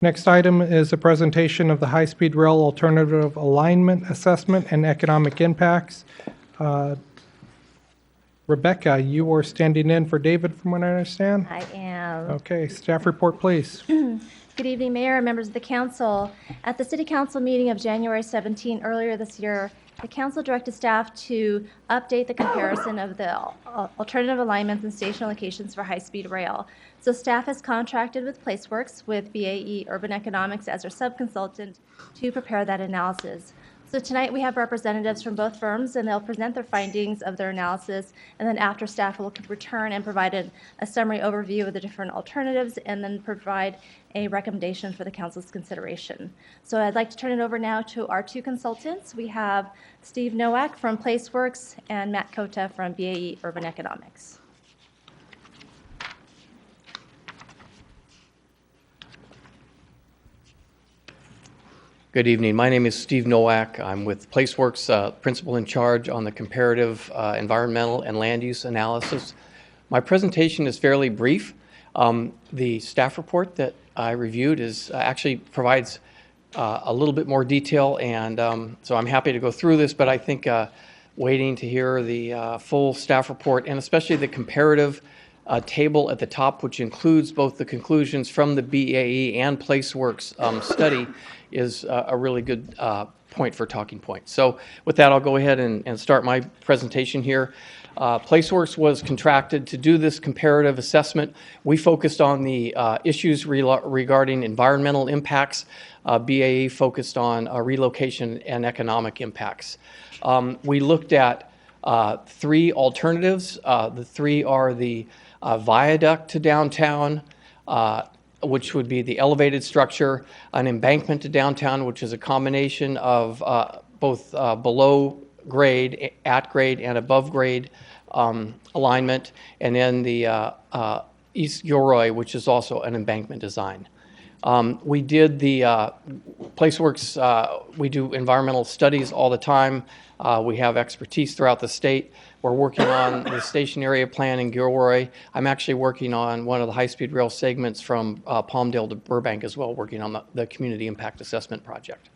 Next item is a presentation of the high-speed rail alternative alignment assessment and economic impacts. Rebecca, you are standing in for David, from what I understand? I am. Okay, staff report, please. Good evening, Mayor and members of the Council. At the City Council meeting of January 17 earlier this year, the Council directed staff to update the comparison of the alternative alignments and station locations for high-speed rail. So staff has contracted with PlaceWorks with BAE Urban Economics as their subconsultant to prepare that analysis. So tonight we have representatives from both firms, and they'll present their findings of their analysis, and then after staff will return and provide a summary overview of the different alternatives, and then provide a recommendation for the Council's consideration. So I'd like to turn it over now to our two consultants. We have Steve Nowak from PlaceWorks and Matt Kota from BAE Urban Economics. Good evening. My name is Steve Nowak. I'm with PlaceWorks, principal in charge on the comparative environmental and land use analysis. My presentation is fairly brief. The staff report that I reviewed actually provides a little bit more detail, and so I'm happy to go through this, but I think waiting to hear the full staff report, and especially the comparative table at the top, which includes both the conclusions from the BAE and PlaceWorks study, is a really good point for talking points. So with that, I'll go ahead and start my presentation here. PlaceWorks was contracted to do this comparative assessment. We focused on the issues regarding environmental impacts. BAE focused on relocation and economic impacts. We looked at three alternatives. The three are the viaduct to downtown, which would be the elevated structure, an embankment to downtown, which is a combination of both below grade, at grade, and above grade alignment, and then the East Gilroy, which is also an embankment design. We did the PlaceWorks, we do environmental studies all the time. We have expertise throughout the state. We're working on the station area plan in Gilroy. I'm actually working on one of the high-speed rail segments from Palmdale to Burbank as well, working on the community impact assessment project.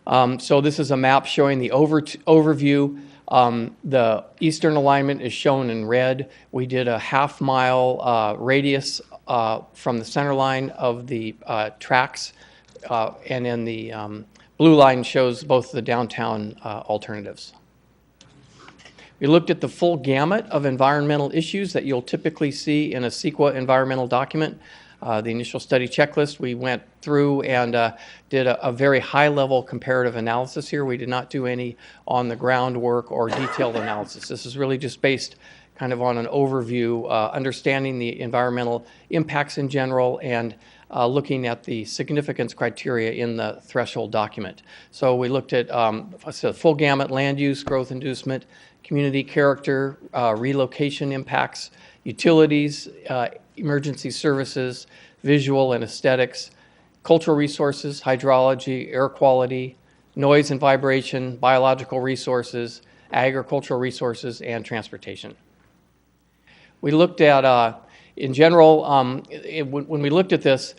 So this is a map showing the overview. The eastern alignment is shown in red. We did a half-mile radius from the center line of the tracks, and then the blue line shows both the downtown alternatives. We looked at the full gamut of environmental issues that you'll typically see in a CEQA environmental document. The initial study checklist, we went through and did a very high-level comparative analysis here. We did not do any on-the-ground work or detailed analysis. This is really just based kind of on an overview, understanding the environmental impacts in general, and looking at the significance criteria in the threshold document. So we looked at full gamut: land use, growth inducement, community character, relocation impacts, utilities, emergency services, visual and aesthetics, cultural resources, hydrology, air quality, noise and vibration, biological resources, agricultural resources, and transportation. We looked at, in general, when we looked at this,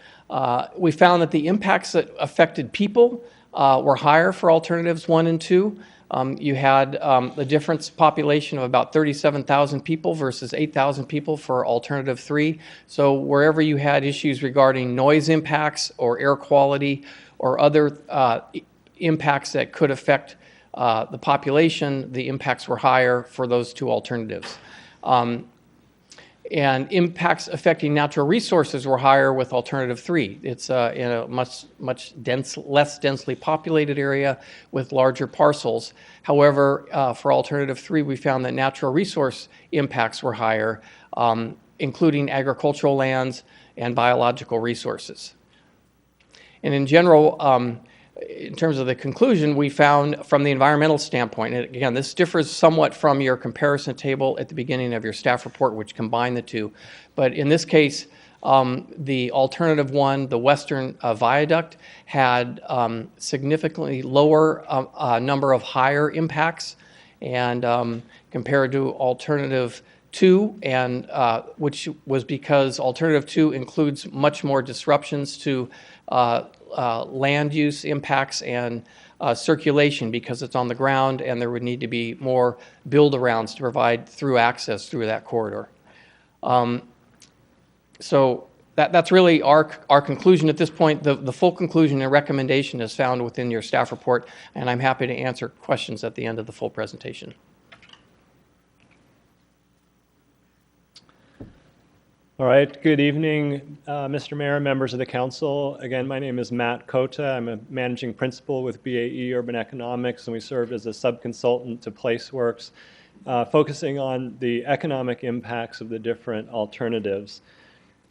we found that the impacts that affected people were higher for alternatives 1 and 2. You had the difference population of about 37,000 people versus 8,000 people for alternative 3. So wherever you had issues regarding noise impacts or air quality or other impacts that could affect the population, the impacts were higher for those 2 alternatives. And impacts affecting natural resources were higher with alternative 3. It's in a much less densely populated area with larger parcels. However, for alternative 3, we found that natural resource impacts were higher, including agricultural lands and biological resources. And in general, in terms of the conclusion, we found from the environmental standpoint, and again, this differs somewhat from your comparison table at the beginning of your staff report, which combined the 2. But in this case, the alternative 1, the Western Viaduct, had significantly lower number of higher impacts, and compared to alternative 2, and which was because Alternative 2 includes much more disruptions to land use impacts and circulation because it's on the ground, and there would need to be more build-arounds to provide through access through that corridor. So that's really our conclusion at this point. The full conclusion and recommendation is found within your staff report, and I'm happy to answer questions at the end of the full presentation. All right, good evening, Mr. Mayor, members of the council. Again, my name is Matt Kota. I'm a managing principal with BAE Urban Economics, and we serve as a subconsultant to PlaceWorks, focusing on the economic impacts of the different alternatives.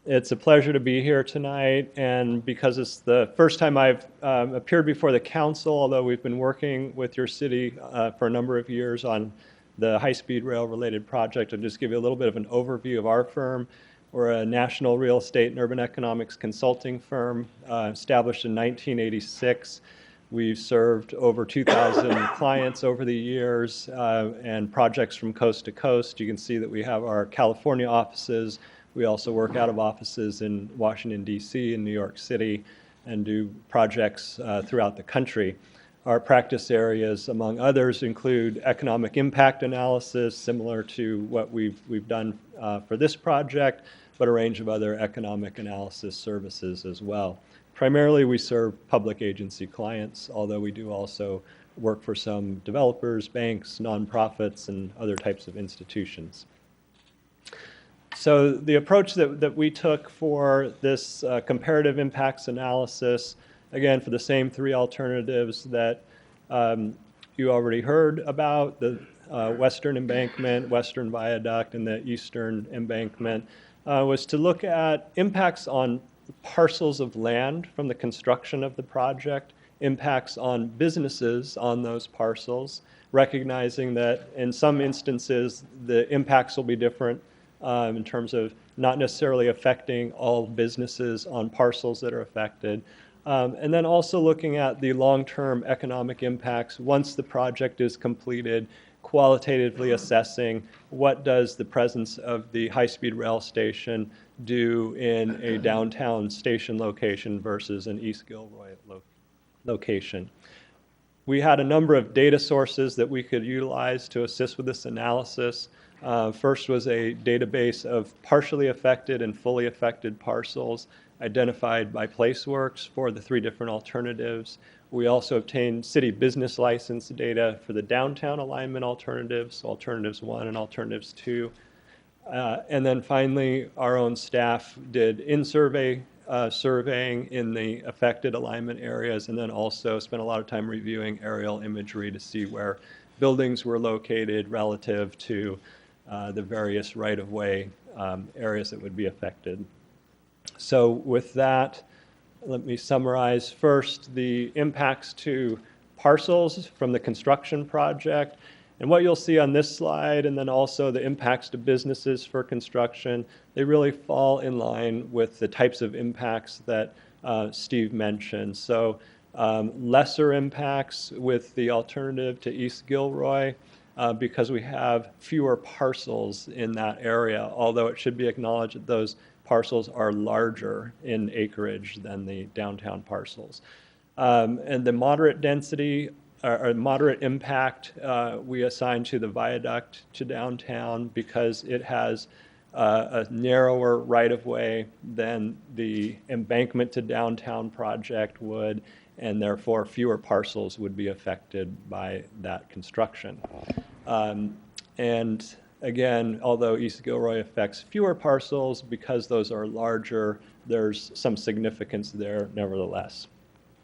It's a pleasure to be here tonight, and because it's the first time I've appeared before the council, although we've been working with your city for a number of years on the high-speed rail related project, I'll just give you a little bit of an overview of our firm. We're a national real estate and urban economics consulting firm established in 1986. We've served over 2,000 clients over the years and projects from coast to coast. You can see that we have our California offices. We also work out of offices in Washington, D.C. and New York City and do projects throughout the country. Our practice areas, among others, include economic impact analysis, similar to what we've done for this project, but a range of other economic analysis services as well. Primarily, we serve public agency clients, although we do also work for some developers, banks, nonprofits, and other types of institutions. So the approach that we took for this comparative impacts analysis, again, for the same 3 alternatives that you already heard about, the Western-Embankment, Western Viaduct, and the Eastern-Embankment, was to look at impacts on parcels of land from the construction of the project, impacts on businesses on those parcels, recognizing that in some instances the impacts will be different in terms of not necessarily affecting all businesses on parcels that are affected. And then also looking at the long-term economic impacts once the project is completed, qualitatively assessing what does the presence of the high-speed rail station do in a downtown station location versus an East Gilroy location. We had a number of data sources that we could utilize to assist with this analysis. First was a database of partially affected and fully affected parcels identified by PlaceWorks for the 3 different alternatives. We also obtained city business license data for the downtown alignment alternatives, alternatives 1 and alternatives 2. And then finally, our own staff did in-survey surveying in the affected alignment areas, and then also spent a lot of time reviewing aerial imagery to see where buildings were located relative to the various right-of-way areas that would be affected. So with that, let me summarize first the impacts to parcels from the construction project. And what you'll see on this slide, and then also the impacts to businesses for construction, they really fall in line with the types of impacts that Steve mentioned. So lesser impacts with the alternative to East Gilroy because we have fewer parcels in that area, although it should be acknowledged that those parcels are larger in acreage than the downtown parcels. And the moderate density or moderate impact we assign to the viaduct to downtown because it has a narrower right-of-way than the embankment to downtown project would, and therefore fewer parcels would be affected by that construction. And again, although East Gilroy affects fewer parcels, because those are larger, there's some significance there nevertheless.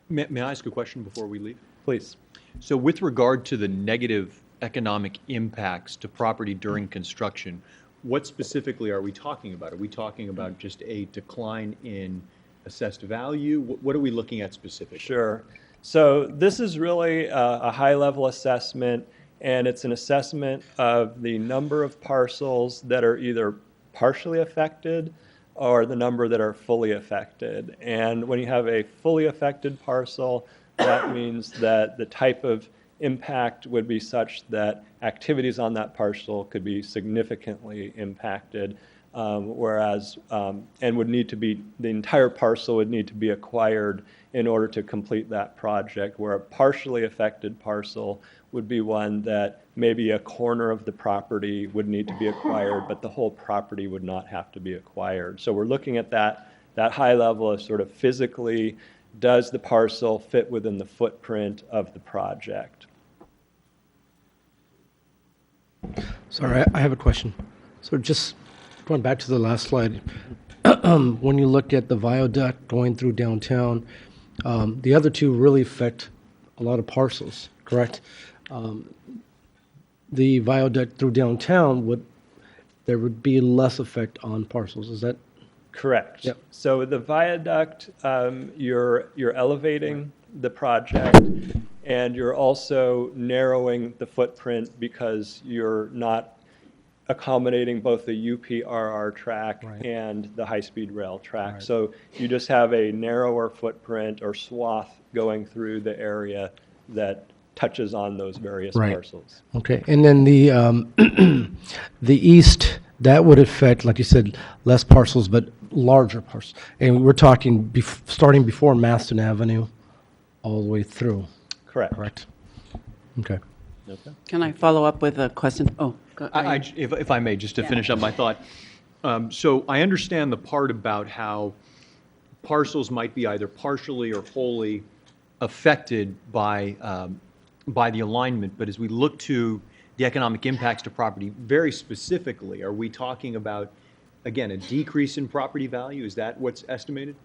May I ask a question before we leave? Please. So with regard to the negative economic impacts to property during construction, what specifically are we talking about? Are we talking about just a decline in assessed value? What are we looking at specifically? Sure. So this is really a high-level assessment, and it's an assessment of the number of parcels that are either partially affected or the number that are fully affected. And when you have a fully affected parcel, that means that the type of impact would be such that activities on that parcel could be significantly impacted, whereas, and would need to be, the entire parcel would need to be acquired in order to complete that project, where a partially affected parcel would be one that maybe a corner of the property would need to be acquired, but the whole property would not have to be acquired. So we're looking at that high level of sort of physically, does the parcel fit within the footprint of the project? Sorry, I have a question. So just going back to the last slide, when you look at the viaduct going through downtown, the other two really affect a lot of parcels, correct? The viaduct through downtown there would be less effect on parcels. Is that? Correct. Yep. So the viaduct, you're elevating the project, and you're also narrowing the footprint because you're not accommodating both the UPRR track Right. and the high-speed rail track. Right. So you just have a narrower footprint or swath going through the area that touches on those various Right. parcels. Okay, and then the the east, that would affect, like you said, less parcels, but larger parcels. And we're talking starting before Maston Avenue all the way through, Correct. correct? Okay. Okay. Can I follow up with a question? Oh, go ahead. If I may, just to finish up my thought. So I understand the part about how parcels might be either partially or wholly affected by the alignment, but as we look to the economic impacts to property, very specifically, are we talking about, again, a decrease in property value? Is that what's estimated?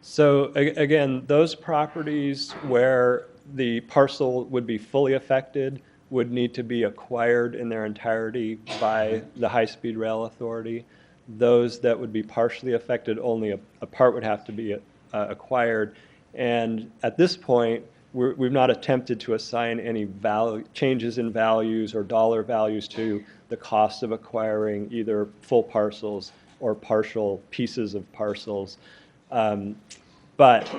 So again, those properties where the parcel would be fully affected would need to be acquired in their entirety by the high-speed rail authority. Those that would be partially affected, only a part would have to be acquired. And at this point, we've not attempted to assign any changes in values or dollar values to the cost of acquiring either full parcels or partial pieces of parcels. But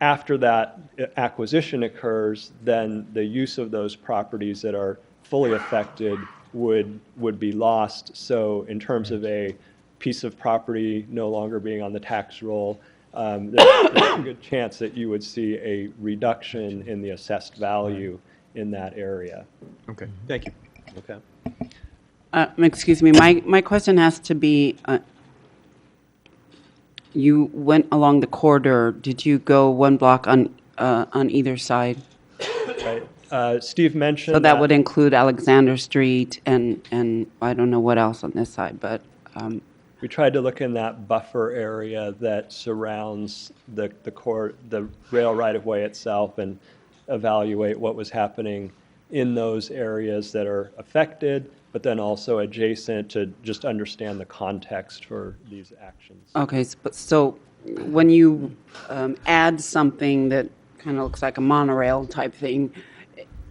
after that acquisition occurs, then the use of those properties that are fully affected would be lost. So in terms of a piece of property no longer being on the tax roll, there's a good chance that you would see a reduction in the assessed value in that area. Okay, thank you. Okay. Excuse me, my question has to be, you went along the corridor. Did you go one block on either side? Right. Steve mentioned So that would include Alexander Street and I don't know what else on this side, but we tried to look in that buffer area that surrounds the rail right-of-way itself and evaluate what was happening in those areas that are affected, but then also adjacent to just understand the context for these actions. okay. So when you add something that kind of looks like a monorail type thing,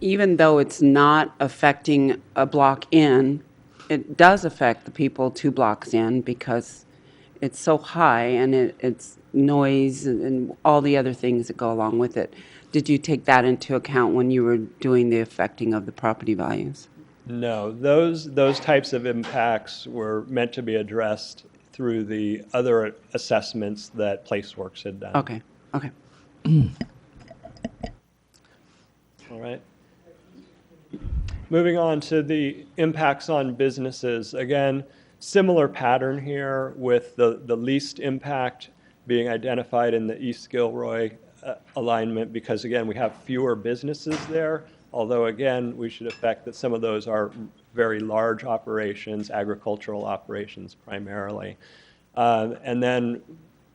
even though it's not affecting a block in, it does affect the people 2 blocks in because it's so high and it's noise and all the other things that go along with it. Did you take that into account when you were doing the affecting of the property values? No, those types of impacts were meant to be addressed through the other assessments that PlaceWorks had done. Okay, okay. All right. Moving on to the impacts on businesses. Again, similar pattern here with the least impact being identified in the East Gilroy alignment because, again, we have fewer businesses there, although, again, we should expect that some of those are very large operations, agricultural operations primarily. And then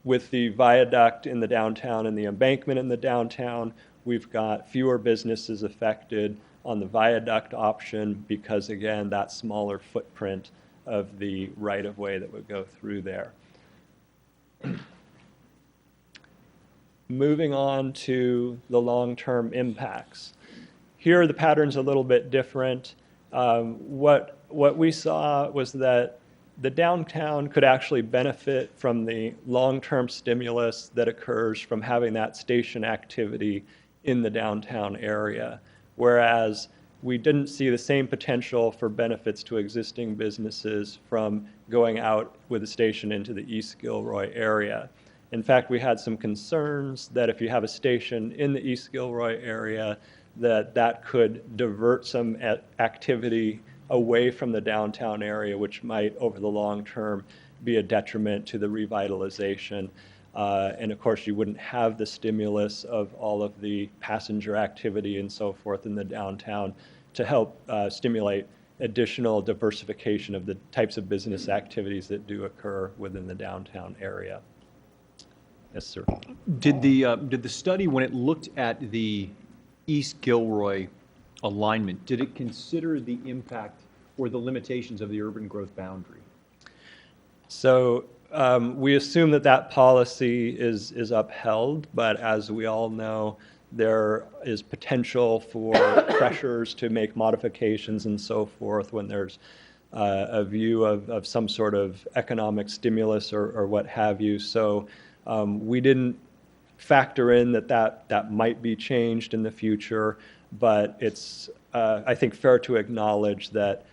with the viaduct in the downtown and the embankment in the downtown, we've got fewer businesses affected on the viaduct option because, again, that smaller footprint of the right-of-way that would go through there. Moving on to the long-term impacts. Here, the pattern's a little bit different. What we saw was that the downtown could actually benefit from the long-term stimulus that occurs from having that station activity in the downtown area, whereas we didn't see the same potential for benefits to existing businesses from going out with the station into the East Gilroy area. In fact, we had some concerns that if you have a station in the East Gilroy area, that could divert some activity away from the downtown area, which might, over the long term, be a detriment to the revitalization. And of course, you wouldn't have the stimulus of all of the passenger activity and so forth in the downtown to help stimulate additional diversification of the types of business activities that do occur within the downtown area. Yes, sir. Did the study, when it looked at the East Gilroy alignment, did it consider the impact or the limitations of the urban growth boundary? So we assume that policy is upheld, but as we all know, there is potential for pressures to make modifications and so forth when there's a view of some sort of economic stimulus or what have you. So we didn't factor in that might be changed in the future, but it's, I think, fair to acknowledge that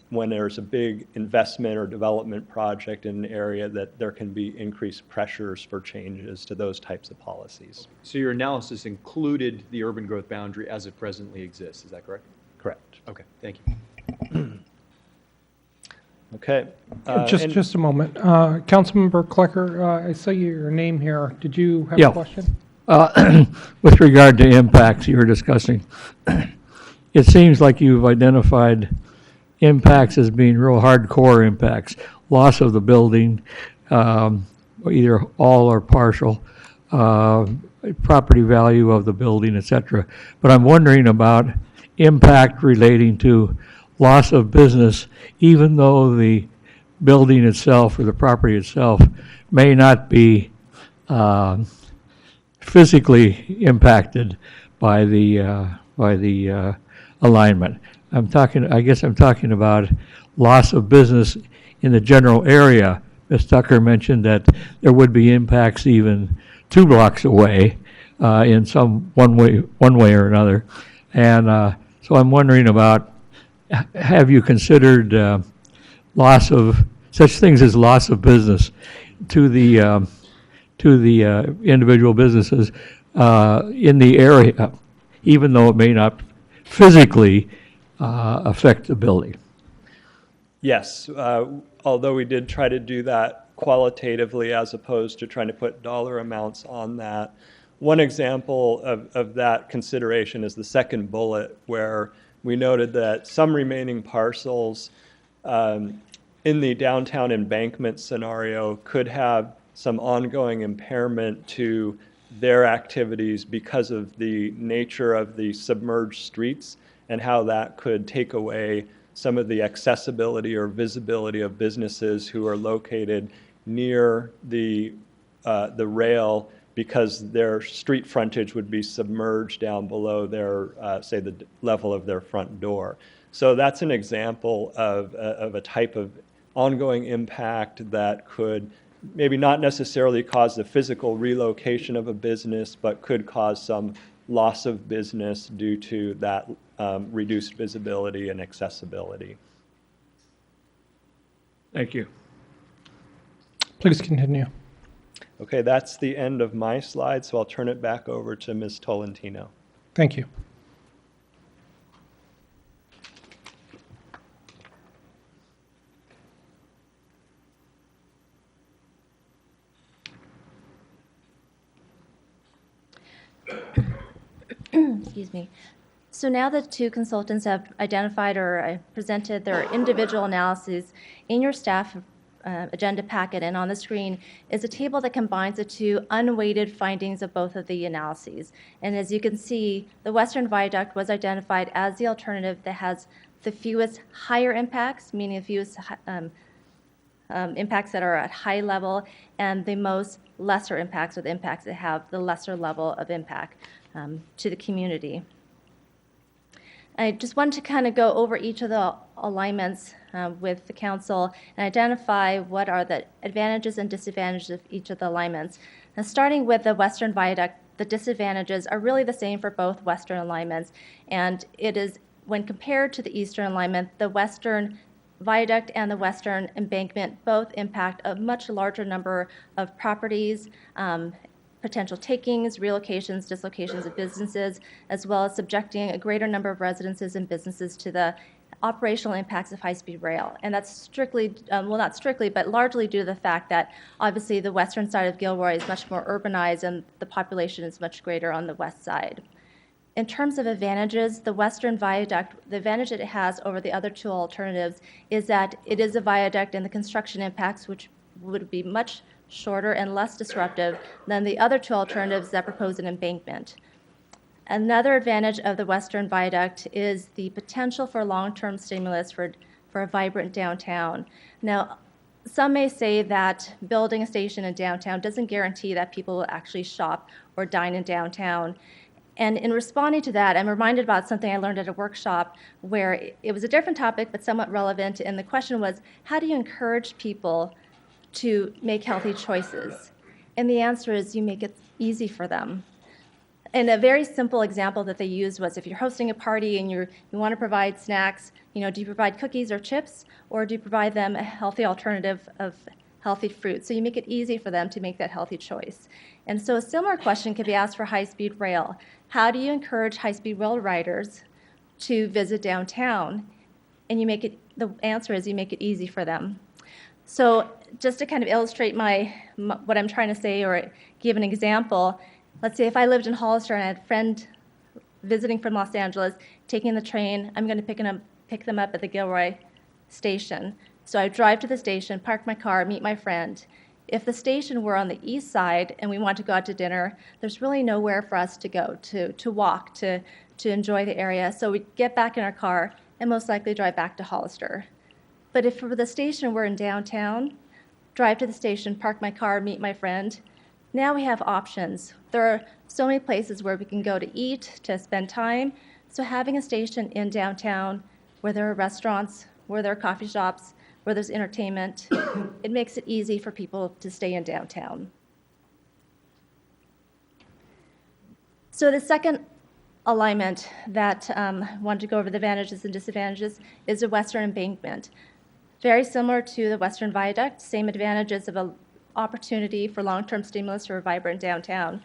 when there's a big investment or development project in an area, that there can be increased pressures for changes to those types of policies. So your analysis included the urban growth boundary as it presently exists, is that correct? Correct. Okay, thank you. Okay. Just a moment. Councilmember Klecker, I saw your name here. Did you have Yeah. a question? With regard to impacts you were discussing, it seems like you've identified impacts as being real hardcore impacts, loss of the building, either all or partial, property value of the building, et cetera. But I'm wondering about impact relating to loss of business, even though the building itself or the property itself may not be physically impacted by the alignment. I guess I'm talking about loss of business in the general area. Ms. Tucker mentioned that there would be impacts even 2 blocks away in one way or another. And so I'm wondering about, have you considered loss of, such things as loss of business to the individual businesses in the area, even though it may not physically affect the building? Yes, although we did try to do that qualitatively as opposed to trying to put dollar amounts on that. One example of that consideration is the second bullet, where we noted that some remaining parcels in the downtown embankment scenario could have some ongoing impairment to their activities because of the nature of the submerged streets and how that could take away some of the accessibility or visibility of businesses who are located near the rail, because their street frontage would be submerged down below their, say, the level of their front door. So that's an example of a type of ongoing impact that could maybe not necessarily cause the physical relocation of a business, but could cause some loss of business due to that reduced visibility and accessibility. Thank you. Please continue. Okay, that's the end of my slide, so I'll turn it back over to Ms. Tolentino. Thank you. Excuse me. So now the 2 consultants have identified or presented their individual analyses in your staff agenda packet, and on the screen is a table that combines the 2 unweighted findings of both of the analyses. And as you can see, the Western Viaduct was identified as the alternative that has the fewest higher impacts, meaning the fewest impacts that are at high level, and the most lesser impacts, or the impacts that have the lesser level of impact to the community. I just wanted to kind of go over each of the alignments with the council and identify what are the advantages and disadvantages of each of the alignments. Now, starting with the Western Viaduct, the disadvantages are really the same for both Western alignments, and it is, when compared to the Eastern alignment, the Western Viaduct and the Western Embankment both impact a much larger number of properties, potential takings, relocations, dislocations of businesses, as well as subjecting a greater number of residences and businesses to the operational impacts of high-speed rail. And that's strictly, well, not strictly, but largely due to the fact that obviously the western side of Gilroy is much more urbanized and the population is much greater on the west side. In terms of advantages, the Western Viaduct, the advantage that it has over the other two alternatives is that it is a viaduct and the construction impacts, which would be much shorter and less disruptive than the other two alternatives that propose an embankment. Another advantage of the Western Viaduct is the potential for long-term stimulus for a vibrant downtown. Now, some may say that building a station in downtown doesn't guarantee that people will actually shop or dine in downtown. And in responding to that, I'm reminded about something I learned at a workshop where it was a different topic but somewhat relevant, and the question was, how do you encourage people to make healthy choices? And the answer is you make it easy for them. And a very simple example that they used was if you're hosting a party and you want to provide snacks, do you provide cookies or chips, or do you provide them a healthy alternative of healthy fruit? So you make it easy for them to make that healthy choice. And so a similar question could be asked for high-speed rail. How do you encourage high-speed rail riders to visit downtown? And the answer is you make it easy for them. So just to kind of illustrate what I'm trying to say or give an example, let's say if I lived in Hollister and I had a friend visiting from Los Angeles, taking the train, I'm going to pick them up at the Gilroy station. So I drive to the station, park my car, meet my friend. If the station were on the east side and we want to go out to dinner, there's really nowhere for us to go, to walk, to enjoy the area. So we get back in our car and most likely drive back to Hollister. But if for the station we're in downtown, drive to the station, park my car, meet my friend, now we have options. There are so many places where we can go to eat, to spend time. So having a station in downtown where there are restaurants, where there are coffee shops, where there's entertainment, it makes it easy for people to stay in downtown. So the second alignment that I wanted to go over the advantages and disadvantages is the Western Embankment. Very similar to the Western Viaduct, same advantages of an opportunity for long-term stimulus for a vibrant downtown.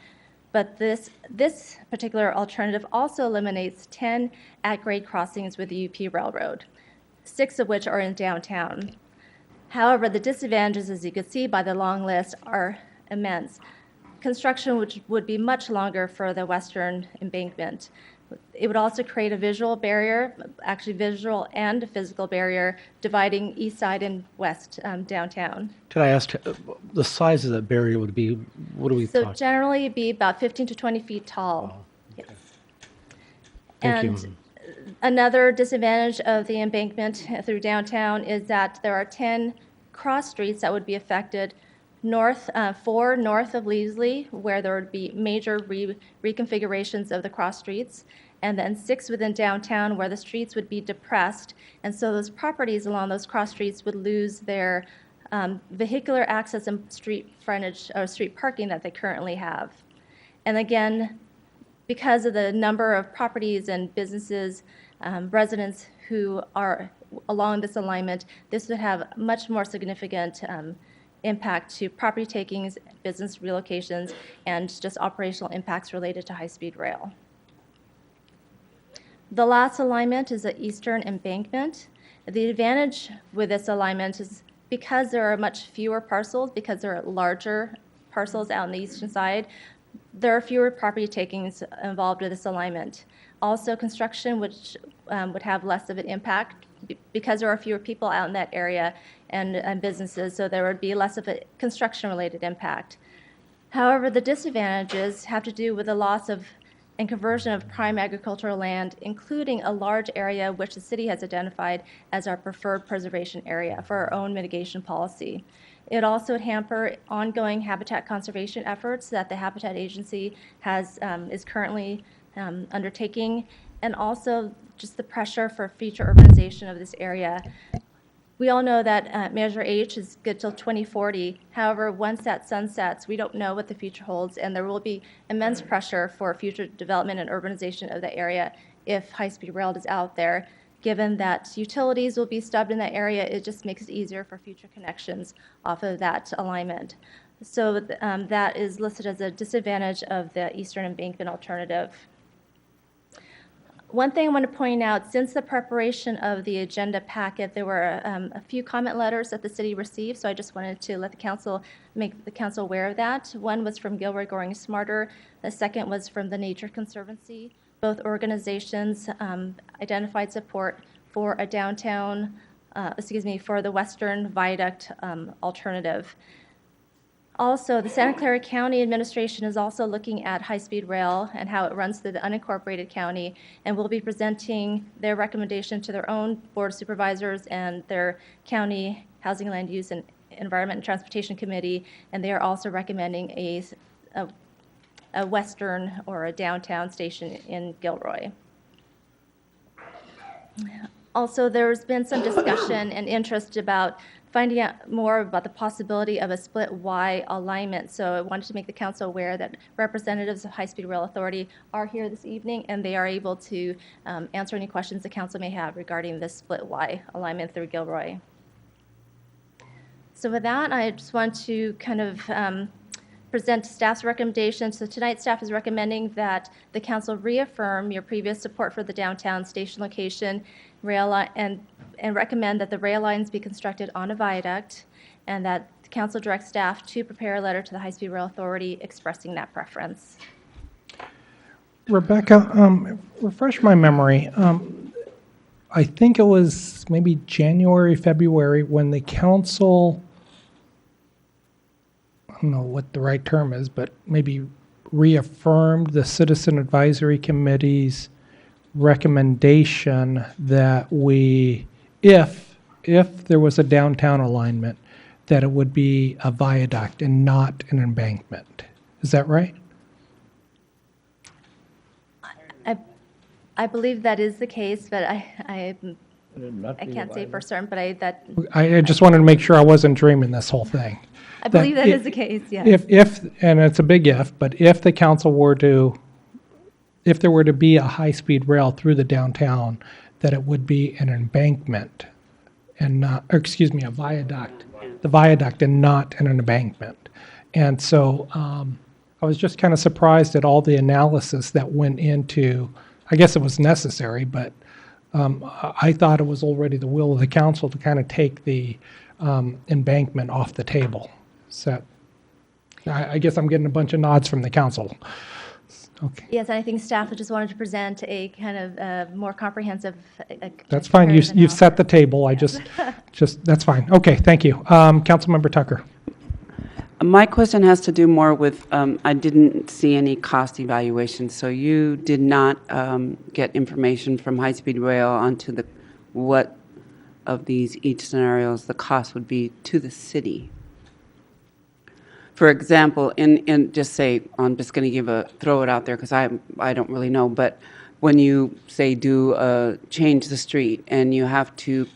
But this particular alternative also eliminates 10 at-grade crossings with the UP Railroad, 6 of which are in downtown. However, the disadvantages, as you can see by the long list, are immense. Construction which would be much longer for the Western Embankment. It would also create a visual barrier, actually visual and physical barrier, dividing east side and west downtown. Could I ask, the size of that barrier would be, what do we So talk? generally it'd be about 15 to 20 feet tall. Yes. Thank And you. another disadvantage of the embankment through downtown is that there are 10 cross streets that would be affected. 4 north of Leasley, where there would be major reconfigurations of the cross streets, and then 6 within downtown where the streets would be depressed, and so those properties along those cross streets would lose their vehicular access and street frontage or street parking that they currently have. And again, because of the number of properties and businesses, residents who are along this alignment, this would have much more significant impact to property takings, business relocations, and just operational impacts related to high-speed rail. The last alignment is the Eastern Embankment. The advantage with this alignment is because there are much fewer parcels, because there are larger parcels out on the eastern side, there are fewer property takings involved with this alignment. Also, construction, which would have less of an impact because there are fewer people out in that area and businesses, so there would be less of a construction-related impact. However, the disadvantages have to do with the loss of and conversion of prime agricultural land, including a large area which the city has identified as our preferred preservation area for our own mitigation policy. It also would hamper ongoing habitat conservation efforts that the Habitat Agency is currently undertaking, and also just the pressure for future urbanization of this area. We all know that Measure H is good till 2040. However, once that sunsets, we don't know what the future holds, and there will be immense pressure for future development and urbanization of the area if high-speed rail is out there. Given that utilities will be stubbed in that area, it just makes it easier for future connections off of that alignment. So that is listed as a disadvantage of the Eastern Embankment Alternative. One thing I want to point out, since the preparation of the agenda packet, there were a few comment letters that the city received, so I just wanted to let the council, make the council aware of that. One was from Gilroy Growing Smarter. The second was from the Nature Conservancy. Both organizations identified support for a downtown, for the Western Viaduct alternative. Also, the Santa Clara County Administration is also looking at high-speed rail and how it runs through the unincorporated county, and will be presenting their recommendation to their own board of supervisors and their county housing, land use, and environment and transportation committee, and they are also recommending a western or a downtown station in Gilroy. Also, there's been some discussion and interest about finding out more about the possibility of a split Y alignment. So I wanted to make the council aware that representatives of High Speed Rail Authority are here this evening, and they are able to answer any questions the council may have regarding this split Y alignment through Gilroy. So with that, I just want to kind of present staff's recommendations. So tonight, staff is recommending that the council reaffirm your previous support for the downtown station location rail line, and recommend that the rail lines be constructed on a viaduct, and that the council directs staff to prepare a letter to the High Speed Rail Authority expressing that preference. Rebecca, refresh my memory. I think it was maybe January, February, when the council, I don't know what the right term is, but maybe reaffirmed the Citizen Advisory Committee's recommendation that we, if there was a downtown alignment, that it would be a viaduct and not an embankment. Is that right? I believe that is the case, but I can't say for certain, but I just wanted to make sure I wasn't dreaming this whole thing. I believe that is the case, yes. If, and it's a big if, but if the council were to, if there were to be a high-speed rail through the downtown, that it would be an embankment and not, or excuse me, a viaduct, the viaduct and not an embankment. And so I was just kind of surprised at all the analysis that went into, I guess it was necessary, but I thought it was already the will of the council to kind of take the embankment off the table. So I guess I'm getting a bunch of nods from the council. Okay. Yes, and I think staff just wanted to present a kind of more comprehensive. That's fine. You've set the table. I just that's fine. Okay, thank you. Councilmember Tucker. My question has to do more with, I didn't see any cost evaluation, so you did not get information from High Speed Rail onto what of these each scenarios the cost would be to the city. For example, in just say, I'm just going to throw it out there because I don't really know, but when you say change the street and you have to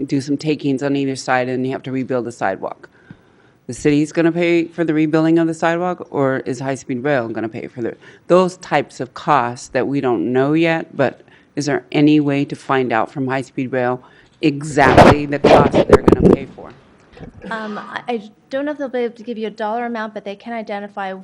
do some takings on either side and you have to rebuild the sidewalk, the city's going to pay for the rebuilding of the sidewalk, or is High Speed Rail going to pay for those types of costs that we don't know yet? But is there any way to find out from High Speed Rail exactly the cost that they're going to pay for? I don't know if they'll be able to give you a dollar amount, but they can identify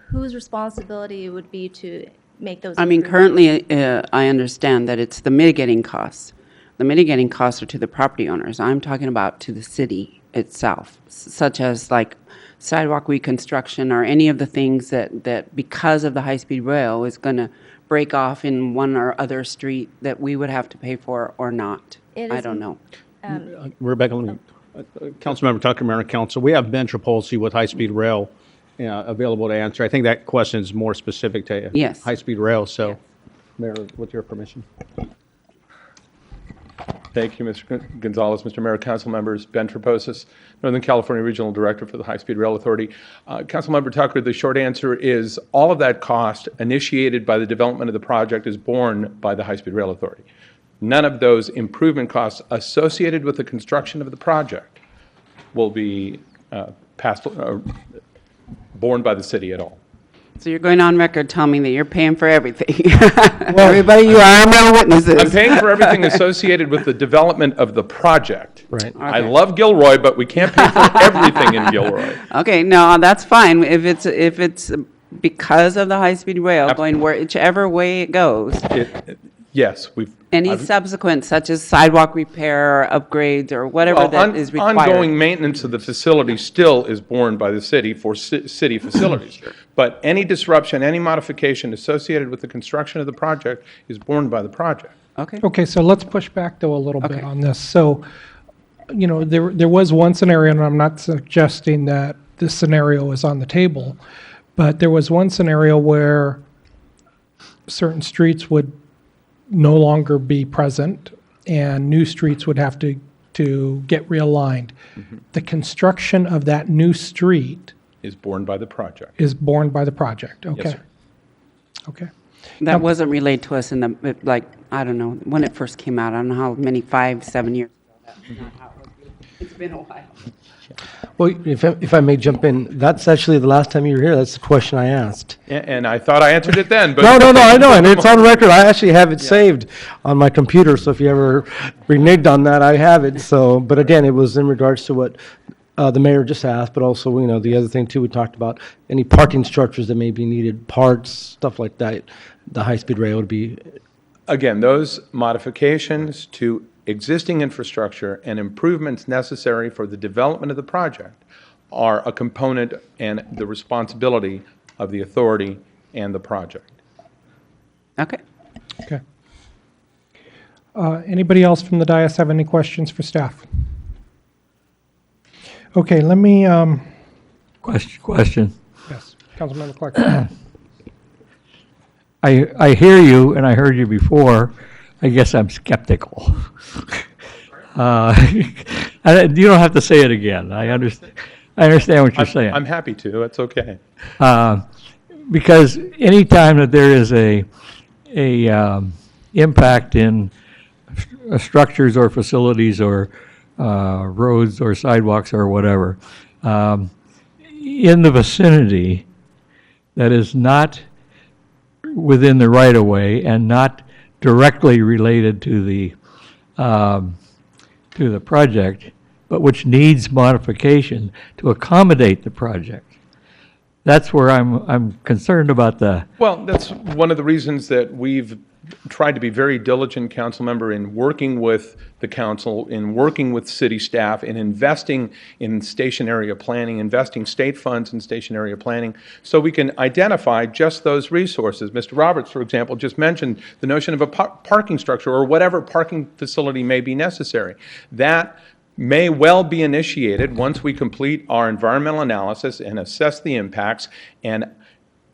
whose responsibility it would be to make those. I mean, currently, I understand that it's the mitigating costs. The mitigating costs are to the property owners. I'm talking about to the city itself, such as like sidewalk reconstruction or any of the things that because of the high-speed rail is going to break off in one or other street that we would have to pay for or not. I don't know. Rebecca, Councilmember Tucker, Mayor and Council, we have Ben Tripolsi with High Speed Rail available to answer. I think that question is more specific to High Speed Rail. So, yes. Mayor, with your permission. Thank you, Mr. Gonzalez, Mr. Mayor, council members. Ben Tripolsi, Northern California Regional Director for the High Speed Rail Authority. Councilmember Tucker, the short answer is all of that cost initiated by the development of the project is borne by the High Speed Rail Authority. none of those improvement costs associated with the construction of the project will be borne by the city at all. So you're going on record telling me that you're paying for everything. Everybody, you are my witnesses. I'm paying for everything associated with the development of the project. Right. I love Gilroy, but we can't pay for everything in Gilroy. Okay, no, that's fine. If it's because of the high-speed rail going whichever way it goes, Yes, any subsequent, such as sidewalk repair, upgrades, or whatever that is required. Ongoing maintenance of the facility still is borne by the city for city facilities. But any disruption, any modification associated with the construction of the project is borne by the project. Okay. Okay, so let's push back though a little bit Okay. on this. So, there was one scenario, and I'm not suggesting that this scenario is on the table, but there was one scenario where certain streets would no longer be present and new streets would have to get realigned. The construction of that new street Is borne by the project. is borne by the project. Okay. Yes, sir. Okay. That wasn't relayed to us in the, like, I don't know, when it first came out. I don't know how many, 5-7 years ago. That's not how it was. It's been a while. Well, if I may jump in, that's actually the last time you were here. That's the question I asked. And I thought I answered it then, but. No, I know, and it's on record. I actually have it saved on my computer, so if you ever reneged on that, I have it. So, but again, it was in regards to what the mayor just asked, but also, the other thing too, we talked about any parking structures that may be needed, parts, stuff like that. The high-speed rail would be. Again, those modifications to existing infrastructure and improvements necessary for the development of the project are a component and the responsibility of the authority and the project. Okay. Okay. Anybody else from the dais have any questions for staff? Okay, let me, Question. yes, Councilmember Clark. I hear you, and I heard you before. I guess I'm skeptical. You don't have to say it again. I understand what you're saying. I'm happy to, that's okay. Because anytime that there is a impact in structures or facilities or roads or sidewalks or whatever, in the vicinity that is not within the right-of-way and not directly related to the project, but which needs modification to accommodate the project. That's where I'm concerned about the. Well, that's one of the reasons that we've tried to be very diligent, council member, in working with the council, in working with city staff, in investing in station area planning, investing state funds in station area planning, so we can identify just those resources. Mr. Roberts, for example, just mentioned the notion of a parking structure or whatever parking facility may be necessary. That may well be initiated once we complete our environmental analysis and assess the impacts and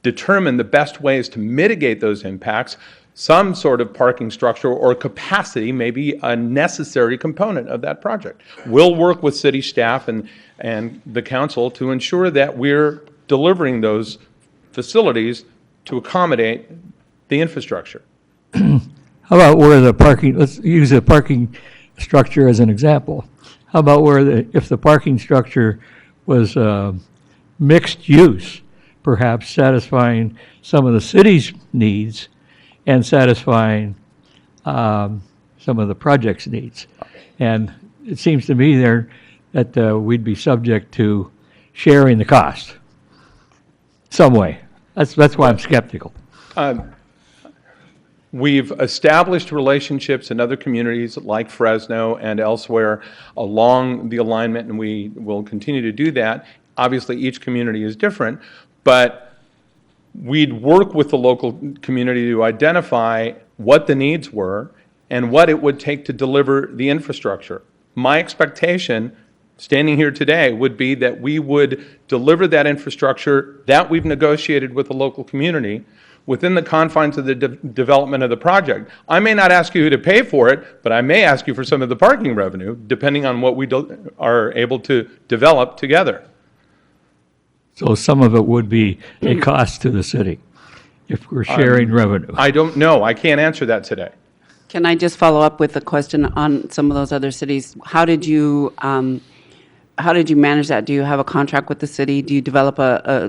determine the best ways to mitigate those impacts. Some sort of parking structure or capacity may be a necessary component of that project. We'll work with city staff and the council to ensure that we're delivering those facilities to accommodate the infrastructure. How about where the parking, let's use a parking structure as an example. How about if the parking structure was mixed use, perhaps satisfying some of the city's needs and satisfying some of the project's needs. And it seems to me there that we'd be subject to sharing the cost some way. That's why I'm skeptical. We've established relationships in other communities like Fresno and elsewhere along the alignment, and we will continue to do that. Obviously, each community is different, but we'd work with the local community to identify what the needs were and what it would take to deliver the infrastructure. My expectation, standing here today, would be that we would deliver that infrastructure that we've negotiated with the local community within the confines of the development of the project. I may not ask you to pay for it, but I may ask you for some of the parking revenue, depending on what we are able to develop together. So some of it would be a cost to the city if we're sharing revenue. I don't know. I can't answer that today. Can I just follow up with a question on some of those other cities? How did you manage that? Do you have a contract with the city? Do you develop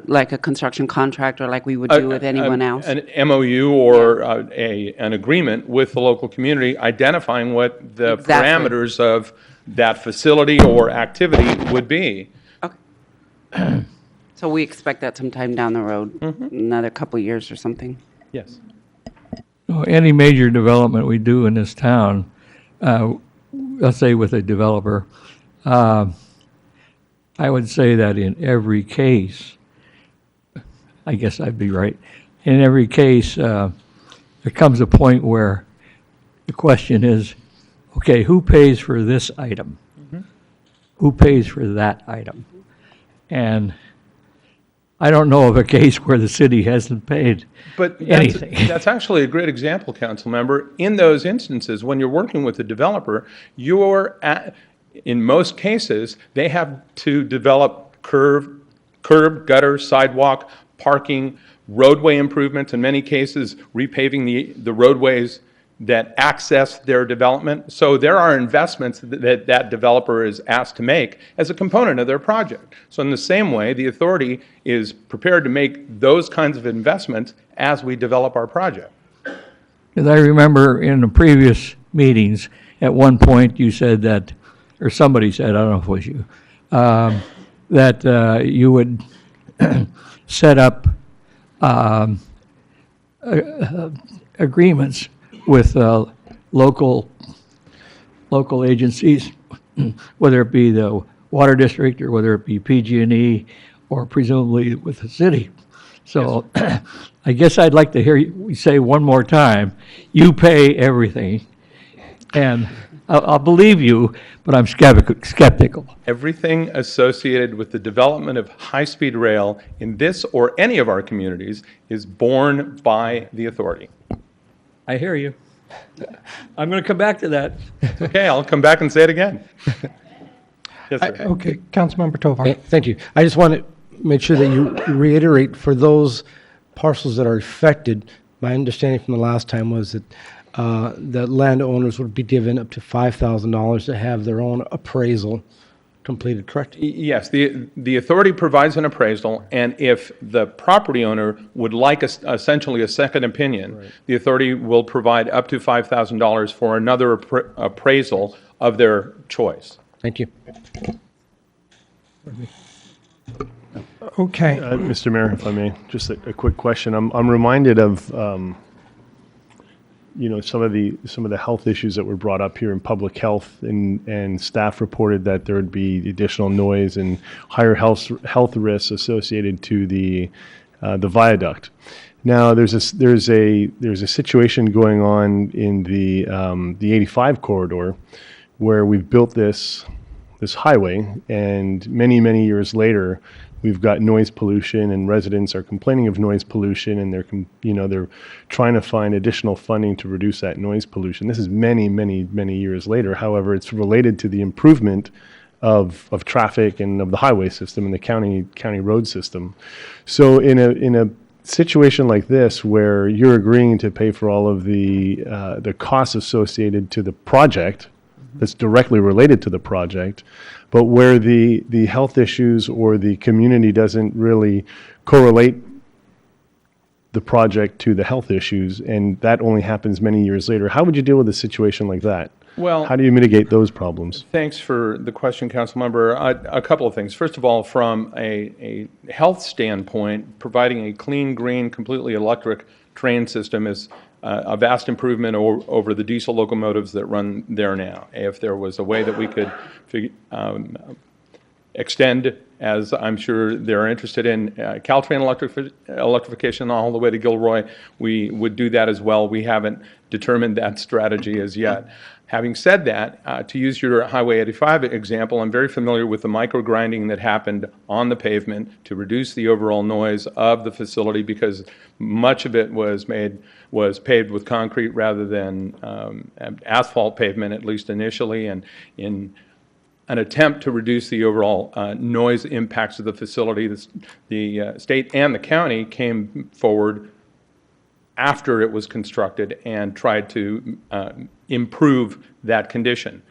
like a construction contract, or like we would do with anyone else? An MOU or an agreement with the local community identifying what the parameters of that facility or activity would be. Okay. So we expect that sometime down the road, another couple years or something? Yes. Well, any major development we do in this town, let's say with a developer, I would say that in every case, I guess I'd be right, in every case, there comes a point where the question is, okay, who pays for this item? Who pays for that item? And I don't know of a case where the city hasn't paid anything. That's actually a great example, council member. In those instances, when you're working with a developer, in most cases, they have to develop curb, gutter, sidewalk, parking, roadway improvements, in many cases, repaving the roadways that access their development. So there are investments that developer is asked to make as a component of their project. So in the same way, the authority is prepared to make those kinds of investments as we develop our project. Because I remember in the previous meetings, at one point you said that, or somebody said, I don't know if it was you, that you would set up agreements with local agencies, whether it be the water district or whether it be PG&E or presumably with the city. So I guess I'd like to hear you say one more time, you pay everything. And I'll believe you, but I'm skeptical. Everything associated with the development of high-speed rail in this or any of our communities is borne by the authority. I hear you. I'm going to come back to that. Okay, I'll come back and say it again. Yes, sir. Okay, Councilmember Tovar. Thank you. I just want to make sure that you reiterate for those parcels that are affected, my understanding from the last time was that that landowners would be given up to $5,000 to have their own appraisal completed, correct? Yes, the authority provides an appraisal, and if the property owner would like essentially a second opinion, the authority will provide up to $5,000 for another appraisal of their choice. Thank you. Okay. Mr. Mayor, if I may, just a quick question. I'm reminded of some of the health issues that were brought up here in public health, and staff reported that there would be additional noise and higher health risks associated to the viaduct. Now there's a situation going on in the 85 corridor where we've built this highway, and many years later we've got noise pollution, and residents are complaining of noise pollution, and they're trying to find additional funding to reduce that noise pollution. This is many years later. However, it's related to the improvement of traffic and of the highway system and the county road system. So in a situation like this, where you're agreeing to pay for all of the costs associated to the project that's directly related to the project, but where the health issues or the community doesn't really correlate the project to the health issues, and that only happens many years later, how would you deal with a situation like that? Well, how do you mitigate those problems? Thanks for the question, Councilmember. A couple of things. First of all, from a health standpoint, providing a clean, green, completely electric train system is a vast improvement over the diesel locomotives that run there now. If there was a way that we could extend, as I'm sure they're interested in, Caltrain electrification all the way to Gilroy, we would do that as well. We haven't determined that strategy as yet. Having said that, to use your Highway 85 example, I'm very familiar with the micro-grinding that happened on the pavement to reduce the overall noise of the facility, because much of it was paved with concrete rather than asphalt pavement, at least initially, and in an attempt to reduce the overall noise impacts of the facility, the state and the county came forward after it was constructed and tried to improve that condition.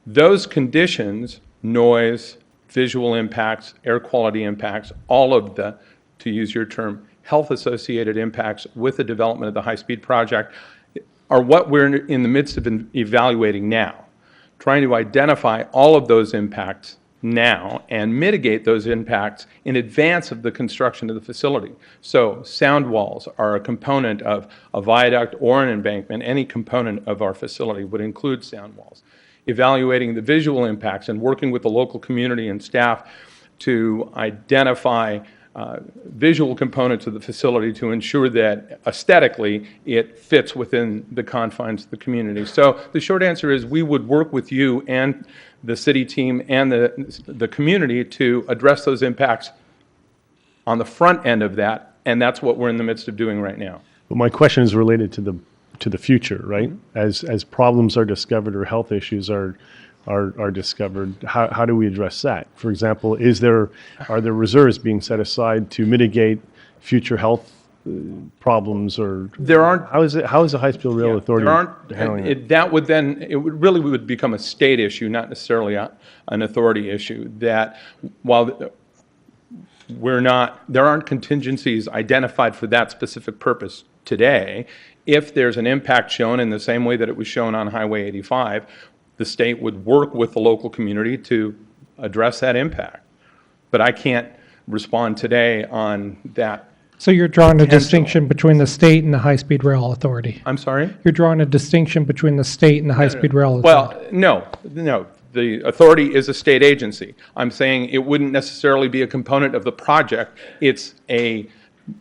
Those conditions, noise, visual impacts, air quality impacts, all of the, to use your term, health-associated impacts with the development of the high-speed project are what we're in the midst of evaluating now, trying to identify all of those impacts now and mitigate those impacts in advance of the construction of the facility. So sound walls are a component of a viaduct or an embankment. Any component of our facility would include sound walls. Evaluating the visual impacts and working with the local community and staff to identify visual components of the facility to ensure that aesthetically it fits within the confines of the community. So the short answer is we would work with you and the city team and the community to address those impacts on the front end of that, and that's what we're in the midst of doing right now. But my question is related to the future, right? As problems are discovered or health issues are discovered, how do we address that? For example, are there reserves being set aside to mitigate future health problems, or there aren't? How is the High-Speed Rail Authority handling it? That would then really would become a state issue, not necessarily an authority issue. That while there aren't contingencies identified for that specific purpose today. If there's an impact shown in the same way that it was shown on Highway 85, the state would work with the local community to address that impact. But I can't respond today on that. So you're drawing a distinction between the state and the High-Speed Rail Authority? I'm sorry? You're drawing a distinction between the state and the High-Speed Rail Authority? Well, no. The authority is a state agency. I'm saying it wouldn't necessarily be a component of the project. It's a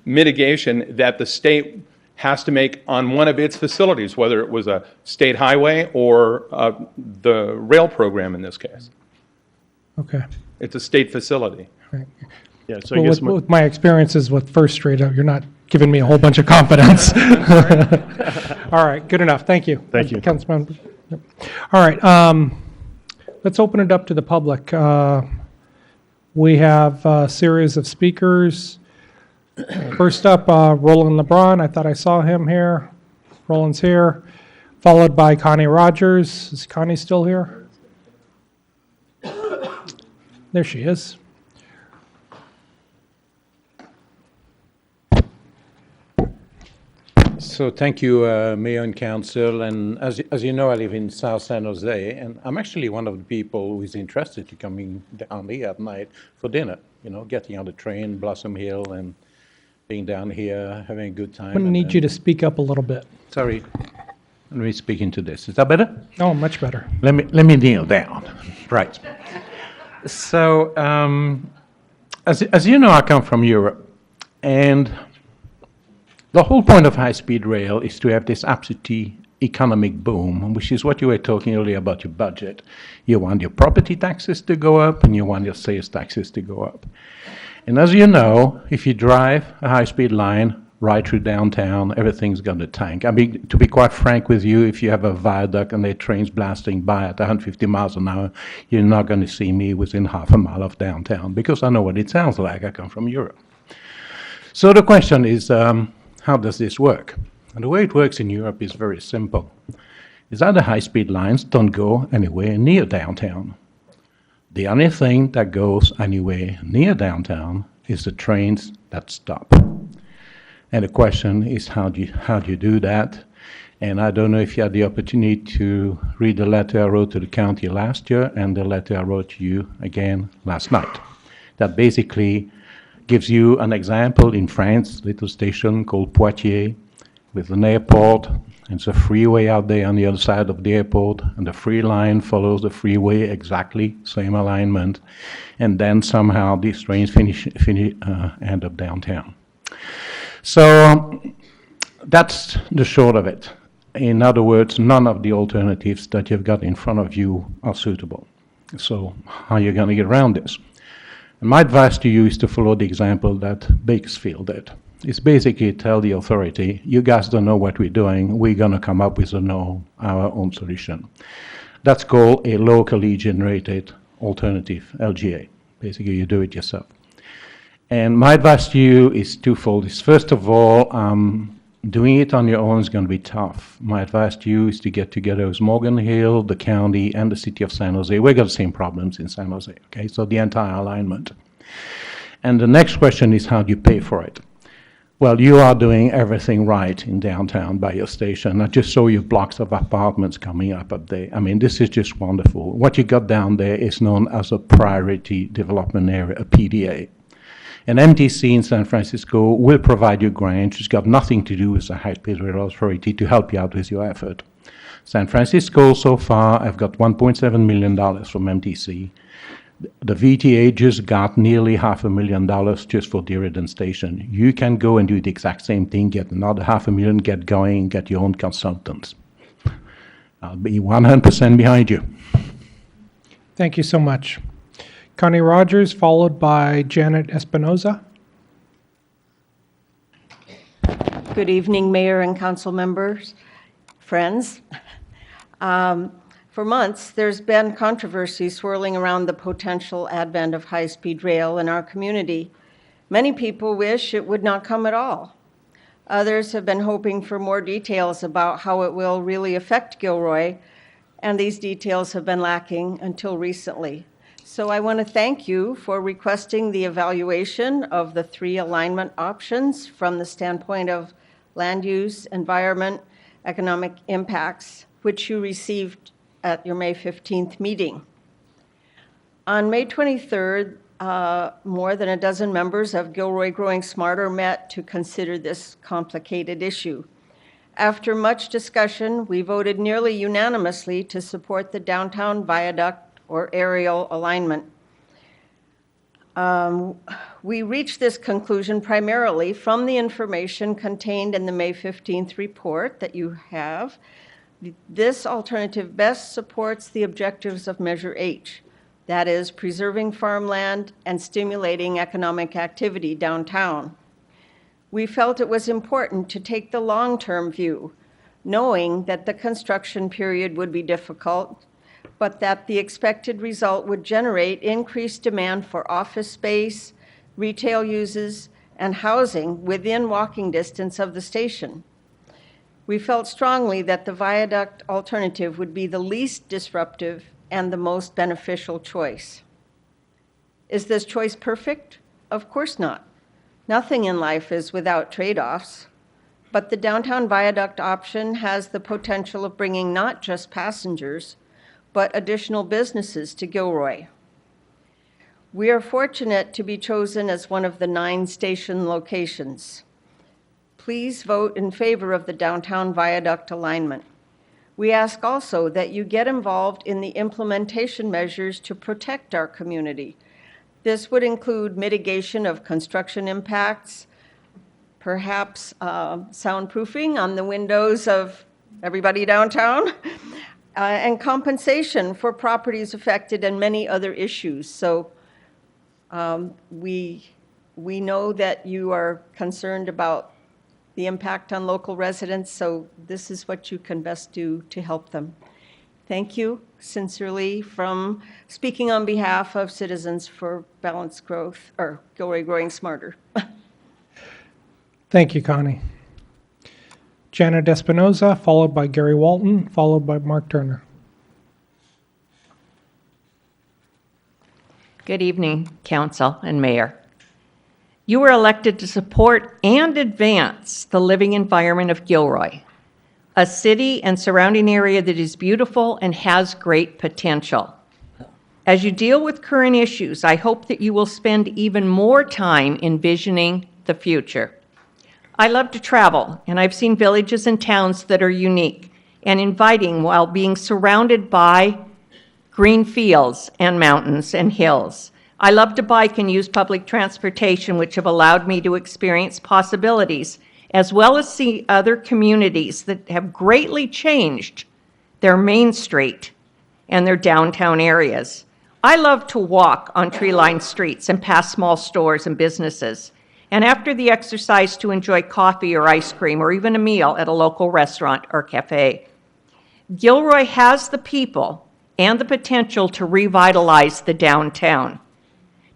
mitigation that the state has to make on one of its facilities, whether it was a state highway or the rail program in this case. Okay. It's a state facility. Right. Yeah, so I guess with my experiences with First Street, you're not giving me a whole bunch of confidence. All right, good enough. Thank you. Thank you. Councilman. Yep. All right, let's open it up to the public. We have a series of speakers. First up, Roland LeBron. I thought I saw him here. Roland's here. Followed by Connie Rogers. Is Connie still here? There she is. So thank you, Mayor and Council. And as you know, I live in South San Jose, and I'm actually one of the people who is interested in coming down here at night for dinner. You know, getting on the train, Blossom Hill, and being down here, having a good time. I'm going to need you to speak up a little bit. Sorry. Let me speak into this. Is that better? Oh, much better. Let me kneel down. Right. So, as you know, I come from Europe, and the whole point of high-speed rail is to have this absolutely economic boom, which is what you were talking earlier about your budget. You want your property taxes to go up, and you want your sales taxes to go up. And as you know, if you drive a high-speed line right through downtown, everything's going to tank. I mean, to be quite frank with you, if you have a viaduct and there are trains blasting by at 150 miles an hour, you're not going to see me within half a mile of downtown, because I know what it sounds like. I come from Europe. So the question is, how does this work? And the way it works in Europe is very simple. Is that the high-speed lines don't go anywhere near downtown. The only thing that goes anywhere near downtown is the trains that stop. And the question is, how do you do that? And I don't know if you had the opportunity to read the letter I wrote to the county last year and the letter I wrote to you again last night. That basically gives you an example in France, a little station called Poitiers, with an airport. It's a freeway out there on the other side of the airport, and the free line follows the freeway exactly, same alignment, and then somehow these trains end up downtown. So that's the short of it. In other words, none of the alternatives that you've got in front of you are suitable. So how are you going to get around this? And my advice to you is to follow the example that Bakersfield did. It's basically tell the authority, you guys don't know what we're doing, we're going to come up with our own solution. That's called a locally generated alternative, LGA. Basically, you do it yourself. And my advice to you is twofold. First of all, doing it on your own is going to be tough. My advice to you is to get together with Morgan Hill, the county, and the city of San Jose. We've got the same problems in San Jose, okay? So the entire alignment. And the next question is, how do you pay for it? Well, you are doing everything right in downtown by your station. I just saw you blocks of apartments coming up there. I mean, this is just wonderful. What you got down there is known as a priority development area, a PDA. An MTC in San Francisco will provide you grants. It's got nothing to do with the high-speed rail authority to help you out with your effort. San Francisco, so far, I've got $1.7 million from MTC. The VTA just got nearly $500,000 just for Dearden Station. You can go and do the exact same thing, get another $500,000, get going, get your own consultants. I'll be 100% behind you. Thank you so much. Connie Rogers, followed by Janet Espinoza. Good evening, Mayor and council members, friends. For months, there's been controversy swirling around the potential advent of high-speed rail in our community. Many people wish it would not come at all. Others have been hoping for more details about how it will really affect Gilroy, and these details have been lacking until recently. So I want to thank you for requesting the evaluation of the 3 alignment options from the standpoint of land use, environment, economic impacts, which you received at your May 15th meeting. On May 23rd, more than a dozen members of Gilroy Growing Smarter met to consider this complicated issue. After much discussion, we voted nearly unanimously to support the downtown viaduct or aerial alignment. We reached this conclusion primarily from the information contained in the May 15th report that you have. This alternative best supports the objectives of Measure H, that is, preserving farmland and stimulating economic activity downtown. We felt it was important to take the long-term view, knowing that the construction period would be difficult, but that the expected result would generate increased demand for office space, retail uses, and housing within walking distance of the station. We felt strongly that the viaduct alternative would be the least disruptive and the most beneficial choice. Is this choice perfect? Of course not. Nothing in life is without trade-offs, but the downtown viaduct option has the potential of bringing not just passengers, but additional businesses to Gilroy. We are fortunate to be chosen as one of the 9 station locations. Please vote in favor of the downtown viaduct alignment. We ask also that you get involved in the implementation measures to protect our community. This would include mitigation of construction impacts, perhaps soundproofing on the windows of everybody downtown, and compensation for properties affected and many other issues. So we know that you are concerned about the impact on local residents, so this is what you can best do to help them. Thank you sincerely from speaking on behalf of Citizens for Balanced Growth, or Gilroy Growing Smarter. Thank you, Connie. Janet Espinoza, followed by Gary Walton, followed by Mark Turner. Good evening, Council and Mayor. You were elected to support and advance the living environment of Gilroy, a city and surrounding area that is beautiful and has great potential. As you deal with current issues, I hope that you will spend even more time envisioning the future. I love to travel, and I've seen villages and towns that are unique and inviting while being surrounded by green fields and mountains and hills. I love to bike and use public transportation, which have allowed me to experience possibilities, as well as see other communities that have greatly changed their main street and their downtown areas. I love to walk on tree-lined streets and past small stores and businesses, and after the exercise to enjoy coffee or ice cream or even a meal at a local restaurant or cafe. Gilroy has the people and the potential to revitalize the downtown,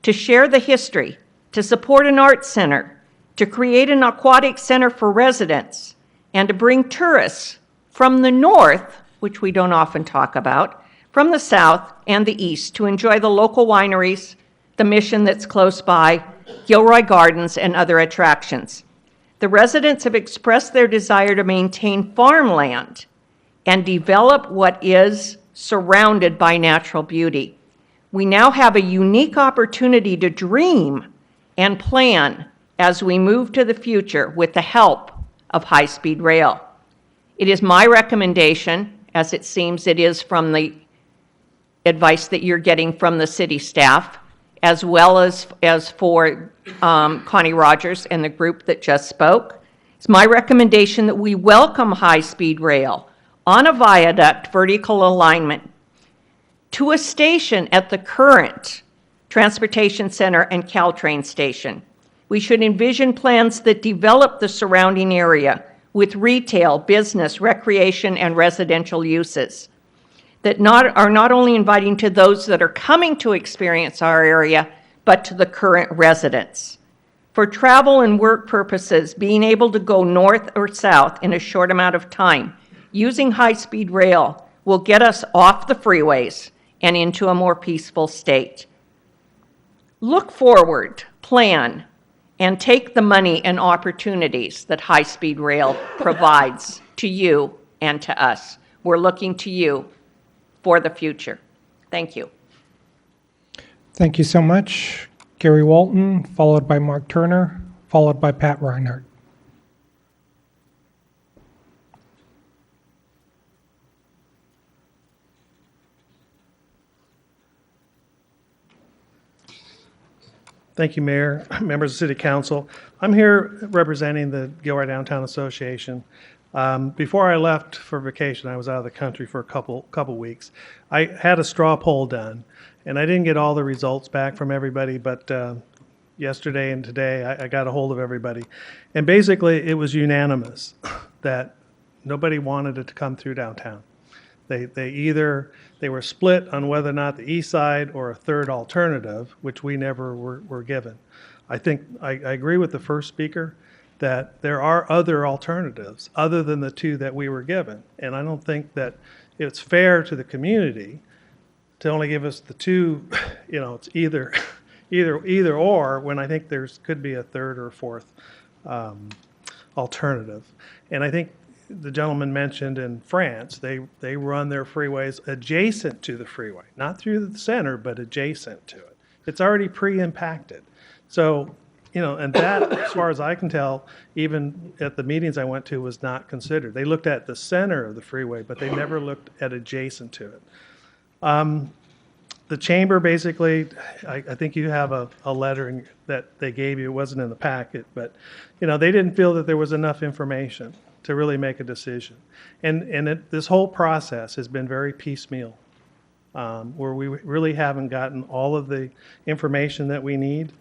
to share the history, to support an arts center, to create an aquatic center for residents, and to bring tourists from the north, which we don't often talk about, from the south and the east to enjoy the local wineries, the mission that's close by, Gilroy Gardens, and other attractions. The residents have expressed their desire to maintain farmland and develop what is surrounded by natural beauty. We now have a unique opportunity to dream and plan as we move to the future with the help of high-speed rail. It is my recommendation, as it seems it is from the advice that you're getting from the city staff, as well as for Connie Rogers and the group that just spoke. It's my recommendation that we welcome high-speed rail on a viaduct vertical alignment to a station at the current Transportation Center and Caltrain station. We should envision plans that develop the surrounding area with retail, business, recreation, and residential uses that are not only inviting to those that are coming to experience our area, but to the current residents. For travel and work purposes, being able to go north or south in a short amount of time using high-speed rail will get us off the freeways and into a more peaceful state. Look forward, plan, and take the money and opportunities that high-speed rail provides to you and to us. We're looking to you for the future. Thank you. Thank you so much. Gary Walton, followed by Mark Turner, followed by Pat Reinhardt. Thank you, Mayor, members of City Council. I'm here representing the Gilroy Downtown Association. Before I left for vacation, I was out of the country for a couple weeks. I had a straw poll done, and I didn't get all the results back from everybody, but yesterday and today I got a hold of everybody. And basically, it was unanimous that nobody wanted it to come through downtown. They were split on whether or not the east side or a third alternative, which we never were given. I think I agree with the first speaker that there are other alternatives other than the two that we were given. And I don't think that it's fair to the community to only give us the two, it's either or, when I think could be a third or fourth alternative. And I think the gentleman mentioned in France, they run their freeways adjacent to the freeway, not through the center, but adjacent to it. It's already pre-impacted. So, and that, as far as I can tell, even at the meetings I went to, was not considered. They looked at the center of the freeway, but they never looked at adjacent to it. The chamber basically, I think you have a letter that they gave you. It wasn't in the packet, but they didn't feel that there was enough information to really make a decision. And this whole process has been very piecemeal, where we really haven't gotten all of the information that we need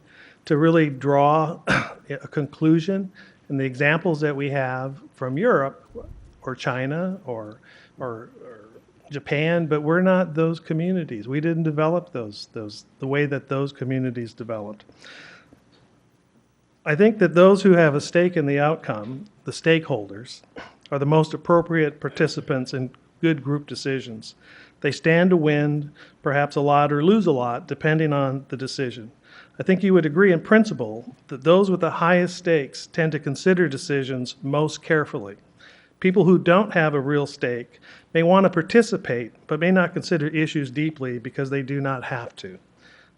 to really draw a conclusion. And the examples that we have from Europe or China or Japan, but we're not those communities. We didn't develop those the way that those communities developed. I think that those who have a stake in the outcome, the stakeholders, are the most appropriate participants in good group decisions. They stand to win perhaps a lot or lose a lot, depending on the decision. I think you would agree in principle that those with the highest stakes tend to consider decisions most carefully. People who don't have a real stake may want to participate, but may not consider issues deeply because they do not have to.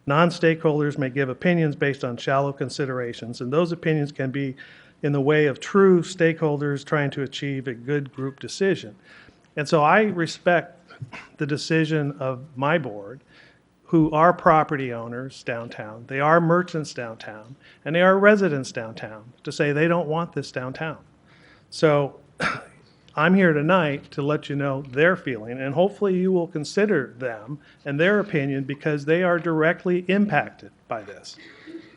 Non-stakeholders may give opinions based on shallow considerations, and those opinions can be in the way of true stakeholders trying to achieve a good group decision. And so I respect the decision of my board, who are property owners downtown, they are merchants downtown, and they are residents downtown, to say they don't want this downtown. So I'm here tonight to let you know their feeling, and hopefully you will consider them and their opinion, because they are directly impacted by this.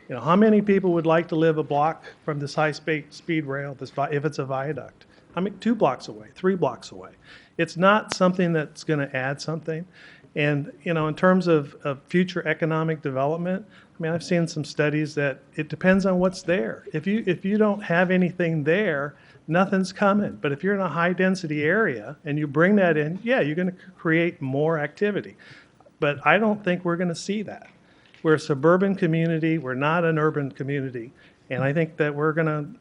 How many people would like to live a block from this high-speed rail, if it's a viaduct? 2 blocks away, 3 blocks away. It's not something that's going to add something. And, in terms of future economic development, I mean, I've seen some studies that it depends on what's there. If you don't have anything there, nothing's coming. But if you're in a high-density area and you bring that in, yeah, you're going to create more activity. But I don't think we're going to see that. We're a suburban community. We're not an urban community. And I think that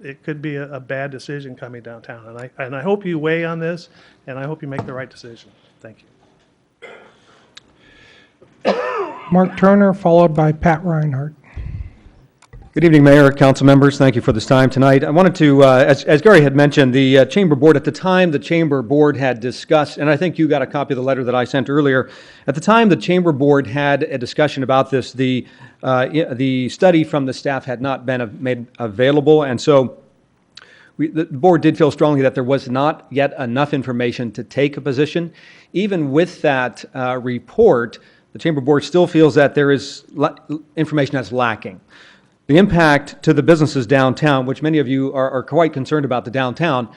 it could be a bad decision coming downtown. And I hope you weigh on this, and I hope you make the right decision. Thank you. Mark Turner, followed by Pat Reinhardt. Good evening, Mayor, council members. Thank you for this time tonight. I wanted to, as Gary had mentioned, the Chamber Board, at the time the Chamber Board had discussed, and I think you got a copy of the letter that I sent earlier. At the time the Chamber Board had a discussion about this, the study from the staff had not been made available, and so the board did feel strongly that there was not yet enough information to take a position. Even with that report, the Chamber Board still feels that there is information that's lacking. The impact to the businesses downtown, which many of you are quite concerned about the downtown,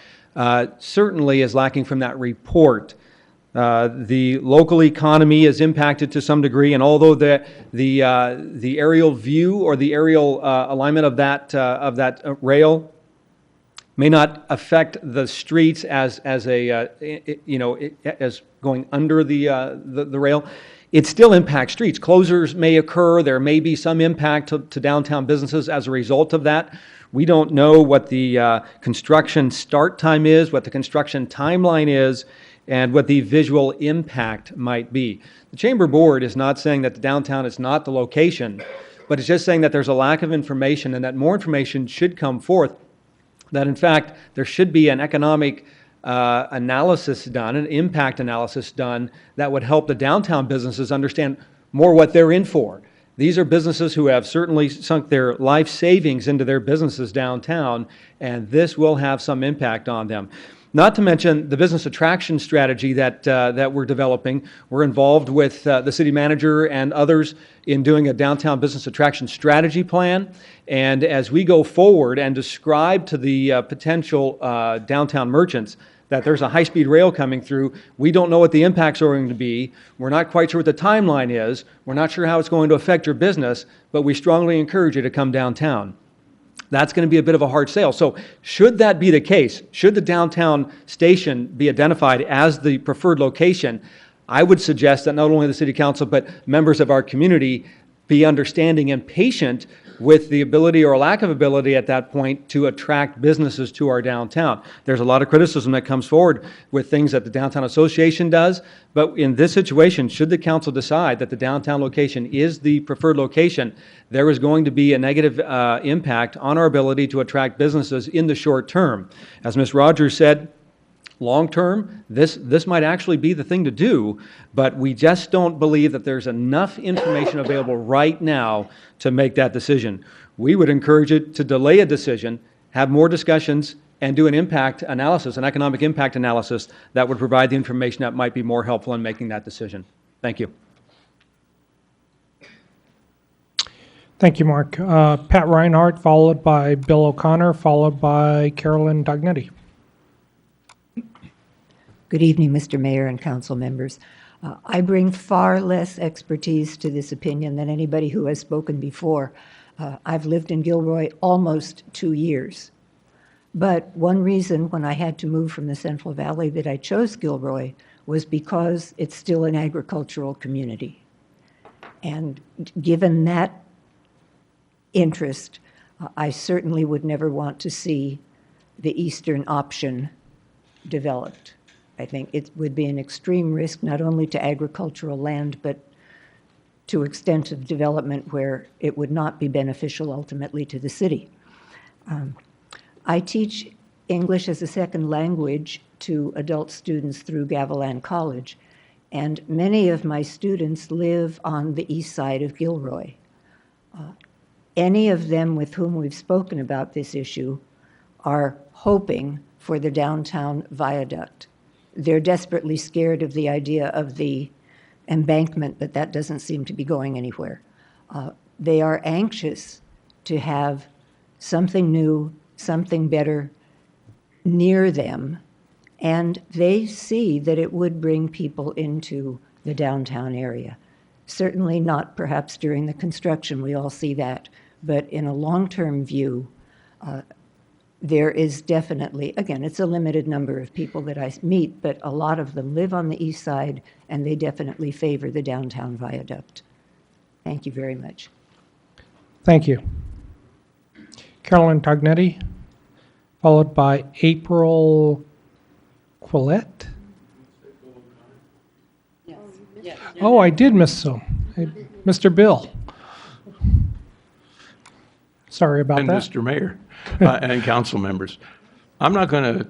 certainly is lacking from that report. The local economy is impacted to some degree, and although the aerial view or the aerial alignment of that rail may not affect the streets as going under the rail, it still impacts streets. Closures may occur. There may be some impact to downtown businesses as a result of that. We don't know what the construction start time is, what the construction timeline is, and what the visual impact might be. The Chamber Board is not saying that the downtown is not the location, but it's just saying that there's a lack of information and that more information should come forth, that in fact there should be an economic analysis done, an impact analysis done that would help the downtown businesses understand more what they're in for. These are businesses who have certainly sunk their life savings into their businesses downtown, and this will have some impact on them. Not to mention the business attraction strategy that we're developing. We're involved with the city manager and others in doing a downtown business attraction strategy plan. And as we go forward and describe to the potential downtown merchants that there's a high-speed rail coming through, we don't know what the impacts are going to be. We're not quite sure what the timeline is. We're not sure how it's going to affect your business, but we strongly encourage you to come downtown. That's going to be a bit of a hard sell. So should that be the case, should the downtown station be identified as the preferred location, I would suggest that not only the City Council, but members of our community be understanding and patient with the ability or lack of ability at that point to attract businesses to our downtown. There's a lot of criticism that comes forward with things that the Downtown Association does, but in this situation, should the council decide that the downtown location is the preferred location, there is going to be a negative impact on our ability to attract businesses in the short term. As Ms. Rogers said, long term, this might actually be the thing to do, but we just don't believe that there's enough information available right now to make that decision. We would encourage it to delay a decision, have more discussions, and do an impact analysis, an economic impact analysis that would provide the information that might be more helpful in making that decision. Thank you. Thank you, Mark. Pat Reinhardt, followed by Bill O'Connor, followed by Carolyn Dugnetti. Good evening, Mr. Mayor and council members. I bring far less expertise to this opinion than anybody who has spoken before. I've lived in Gilroy almost 2 years. But one reason when I had to move from the Central Valley that I chose Gilroy was because it's still an agricultural community. And given that interest, I certainly would never want to see the eastern option developed. I think it would be an extreme risk not only to agricultural land, but to extensive development where it would not be beneficial ultimately to the city. I teach English as a second language to adult students through Gavilan College, and many of my students live on the east side of Gilroy. Any of them with whom we've spoken about this issue are hoping for the downtown viaduct. They're desperately scared of the idea of the embankment, but that doesn't seem to be going anywhere. They are anxious to have something new, something better near them, and they see that it would bring people into the downtown area. Certainly not perhaps during the construction, we all see that, but in a long-term view, there is definitely, again, it's a limited number of people that I meet, but a lot of them live on the east side, and they definitely favor the downtown viaduct. Thank you very much. Thank you. Carolyn Tognetti, followed by April Quillette. Oh, I did miss some. Mr. Bill. Sorry about and that. Mr. Mayor and council members. I'm not going to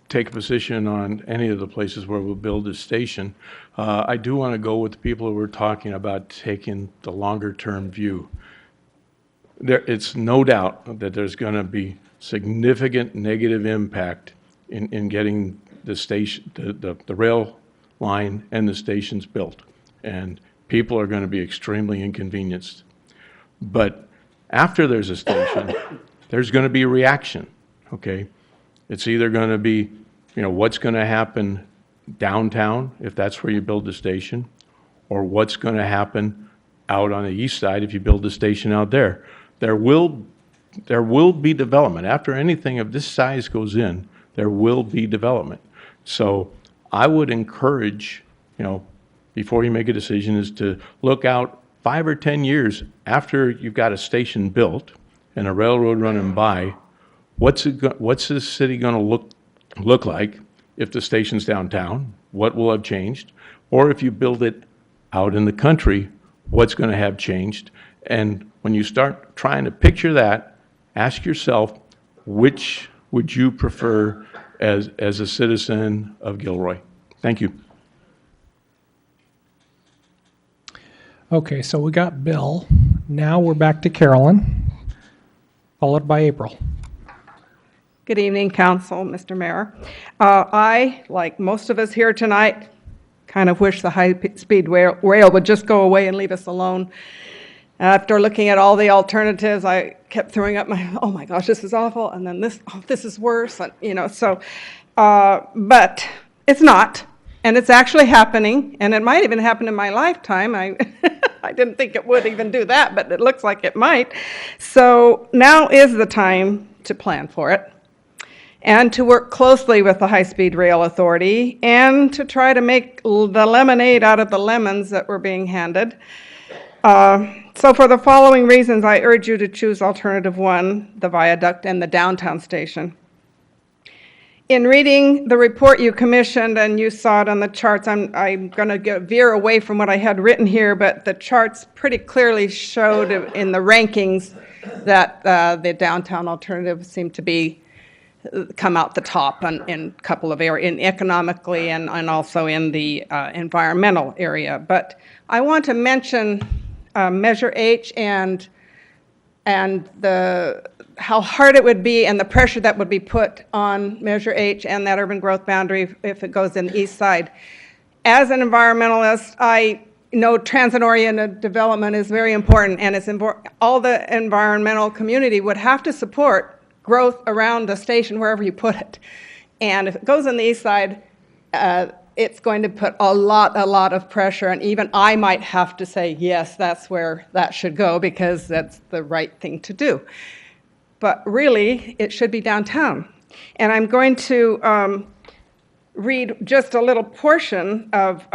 take a position on any of the places where we'll build a station. I do want to go with the people who were talking about taking the longer term view. It's no doubt that there's going to be significant negative impact in getting the station, the rail line and the stations built. And people are going to be extremely inconvenienced. But after there's a station, there's going to be a reaction, okay? It's either going to be, what's going to happen downtown, if that's where you build the station, or what's going to happen out on the east side if you build the station out there. There will be development. After anything of this size goes in, there will be development. So I would encourage, before you make a decision, is to look out 5 or 10 years after you've got a station built and a railroad running by. What's this city going to look like if the station's downtown? What will have changed? Or if you build it out in the country, what's going to have changed? And when you start trying to picture that, ask yourself, which would you prefer as a citizen of Gilroy? Thank you. Okay, so we got Bill. Now we're back to Carolyn, followed by April. Good evening, Council, Mr. Mayor. I, like most of us here tonight, kind of wish the high-speed rail would just go away and leave us alone. After looking at all the alternatives, I kept throwing up oh my gosh, this is awful, and then this is worse, and, but it's not, and it's actually happening, and it might even happen in my lifetime. I didn't think it would even do that, but it looks like it might. So now is the time to plan for it, and to work closely with the High-Speed Rail Authority, and to try to make the lemonade out of the lemons that we're being handed. So for the following reasons, I urge you to choose alternative 1, the viaduct and the downtown station. In reading the report you commissioned, and you saw it on the charts, I'm going to veer away from what I had written here, but the charts pretty clearly showed in the rankings that the downtown alternative seemed to come out the top in a couple of areas, in economically and also in the environmental area. But I want to mention Measure H and how hard it would be and the pressure that would be put on Measure H and that urban growth boundary if it goes in the east side. As an environmentalist, I know transit-oriented development is very important, and it's all the environmental community would have to support growth around the station wherever you put it. And if it goes in the east side, it's going to put a lot of pressure, and even I might have to say, yes, that's where that should go because that's the right thing to do. But really, it should be downtown. And I'm going to read just a little portion of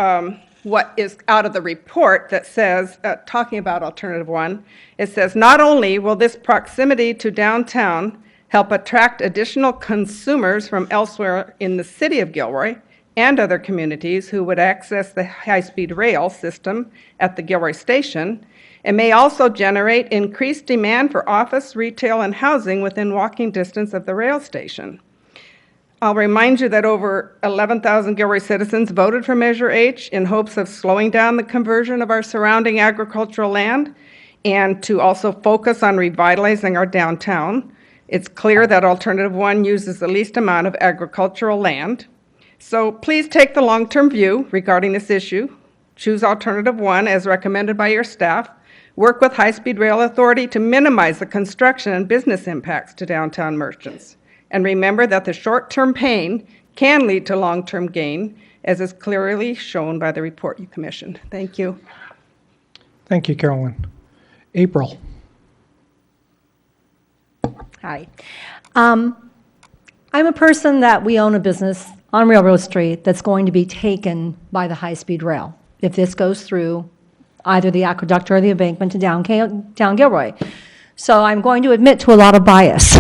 what is out of the report that says, talking about alternative 1, it says, not only will this proximity to downtown help attract additional consumers from elsewhere in the city of Gilroy, and other communities who would access the high-speed rail system at the Gilroy station, it may also generate increased demand for office, retail, and housing within walking distance of the rail station. I'll remind you that over 11,000 Gilroy citizens voted for Measure H in hopes of slowing down the conversion of our surrounding agricultural land and to also focus on revitalizing our downtown. It's clear that Alternative 1 uses the least amount of agricultural land. So please take the long-term view regarding this issue. Choose Alternative 1 as recommended by your staff. Work with High-Speed Rail Authority to minimize the construction and business impacts to downtown merchants. And remember that the short-term pain can lead to long-term gain, as is clearly shown by the report you commissioned. Thank you. Thank you, Carolyn. April. Hi. I'm a person that we own a business on Railroad Street that's going to be taken by the high-speed rail if this goes through either the aqueduct or the embankment to down Gilroy. So I'm going to admit to a lot of bias,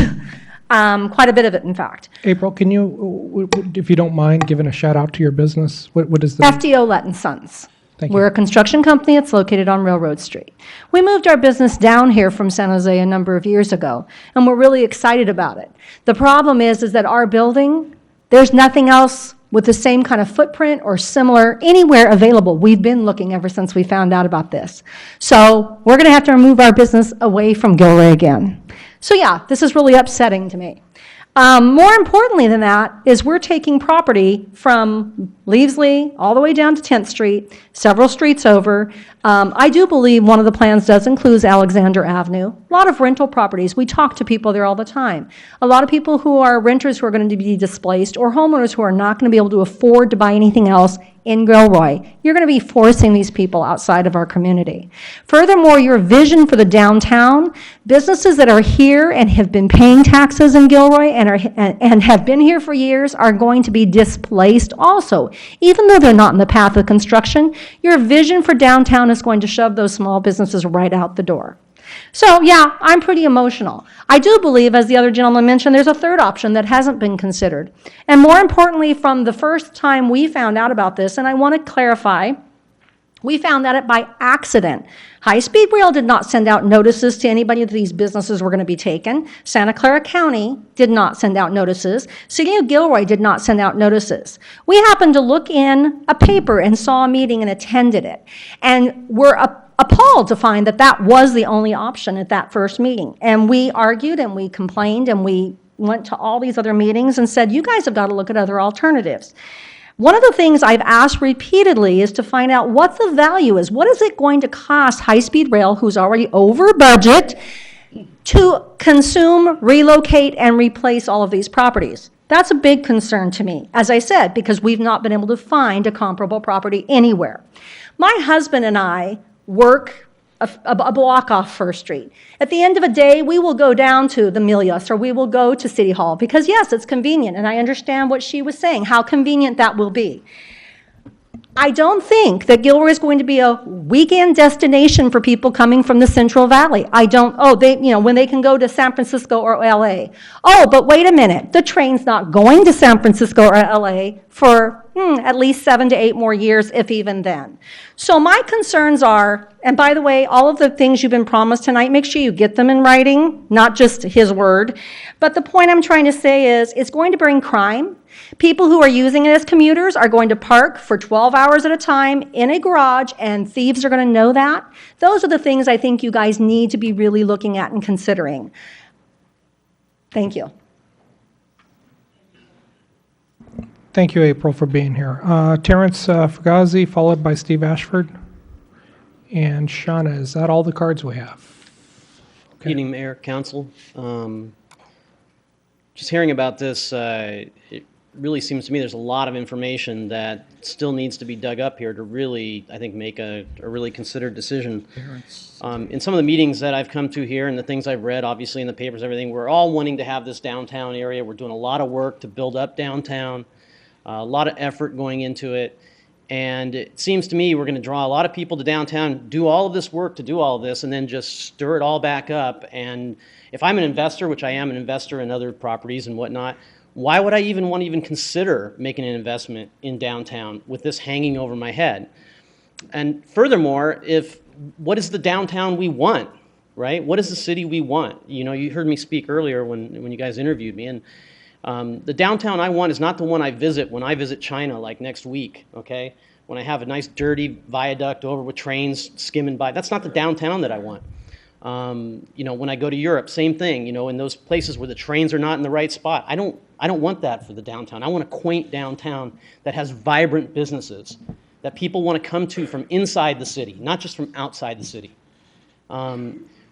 quite a bit of it, in fact. April, can you, if you don't mind, giving a shout out to your business? What is the FDO Let & Sons. Thank you. We're a construction company that's located on Railroad Street. We moved our business down here from San Jose a number of years ago, and we're really excited about it. The problem is that our building, there's nothing else with the same kind of footprint or similar anywhere available. We've been looking ever since we found out about this. So we're going to have to remove our business away from Gilroy again. So yeah, this is really upsetting to me. More importantly than that is we're taking property from Leavesley all the way down to 10th Street, several streets over. I do believe one of the plans does include Alexander Avenue. A lot of rental properties. We talk to people there all the time. A lot of people who are renters who are going to be displaced or homeowners who are not going to be able to afford to buy anything else in Gilroy. You're going to be forcing these people outside of our community. Furthermore, your vision for the downtown, businesses that are here and have been paying taxes in Gilroy and have been here for years are going to be displaced also. Even though they're not in the path of construction, your vision for downtown is going to shove those small businesses right out the door. So yeah, I'm pretty emotional. I do believe, as the other gentleman mentioned, there's a third option that hasn't been considered. And more importantly, from the first time we found out about this, and I want to clarify, we found out it by accident. High-speed rail did not send out notices to anybody that these businesses were going to be taken. Santa Clara County did not send out notices. City of Gilroy did not send out notices. We happened to look in a paper and saw a meeting and attended it. And we're appalled to find that that was the only option at that first meeting. And we argued and we complained and we went to all these other meetings and said, you guys have got to look at other alternatives. One of the things I've asked repeatedly is to find out what the value is. What is it going to cost high-speed rail, who's already over budget, to consume, relocate, and replace all of these properties? That's a big concern to me, as I said, because we've not been able to find a comparable property anywhere. My husband and I work a block off First Street. At the end of a day, we will go down to the Milius or we will go to City Hall because, yes, it's convenient, and I understand what she was saying, how convenient that will be. I don't think that Gilroy is going to be a weekend destination for people coming from the Central Valley. I don't, when they can go to San Francisco or LA. Oh, but wait a minute, the train's not going to San Francisco or LA for at least 7 to 8 more years, if even then. So my concerns are, and by the way, all of the things you've been promised tonight, make sure you get them in writing, not just his word. But the point I'm trying to say is it's going to bring crime. People who are using it as commuters are going to park for 12 hours at a time in a garage, and thieves are going to know that. Those are the things I think you guys need to be really looking at and considering. Thank you. Thank you, April, for being here. Terrence Fugazi, followed by Steve Ashford. And Shauna, is that all the cards we have? Okay. Evening, Mayor, Council. Just hearing about this, it really seems to me there's a lot of information that still needs to be dug up here to really, I think, make a really considered decision. In some of the meetings that I've come to here and the things I've read, obviously in the papers, everything, we're all wanting to have this downtown area. We're doing a lot of work to build up downtown, a lot of effort going into it. And it seems to me we're going to draw a lot of people to downtown, do all of this work to do all of this, and then just stir it all back up. And if I'm an investor, which I am an investor in other properties and whatnot, why would I even want to even consider making an investment in downtown with this hanging over my head? And furthermore, what is the downtown we want, right? What is the city we want? You know, you heard me speak earlier when you guys interviewed me, and the downtown I want is not the one I visit when I visit China like next week, okay? When I have a nice dirty viaduct over with trains skimming by. That's not the downtown that I want. When I go to Europe, same thing, in those places where the trains are not in the right spot. I don't want that for the downtown. I want a quaint downtown that has vibrant businesses that people want to come to from inside the city, not just from outside the city.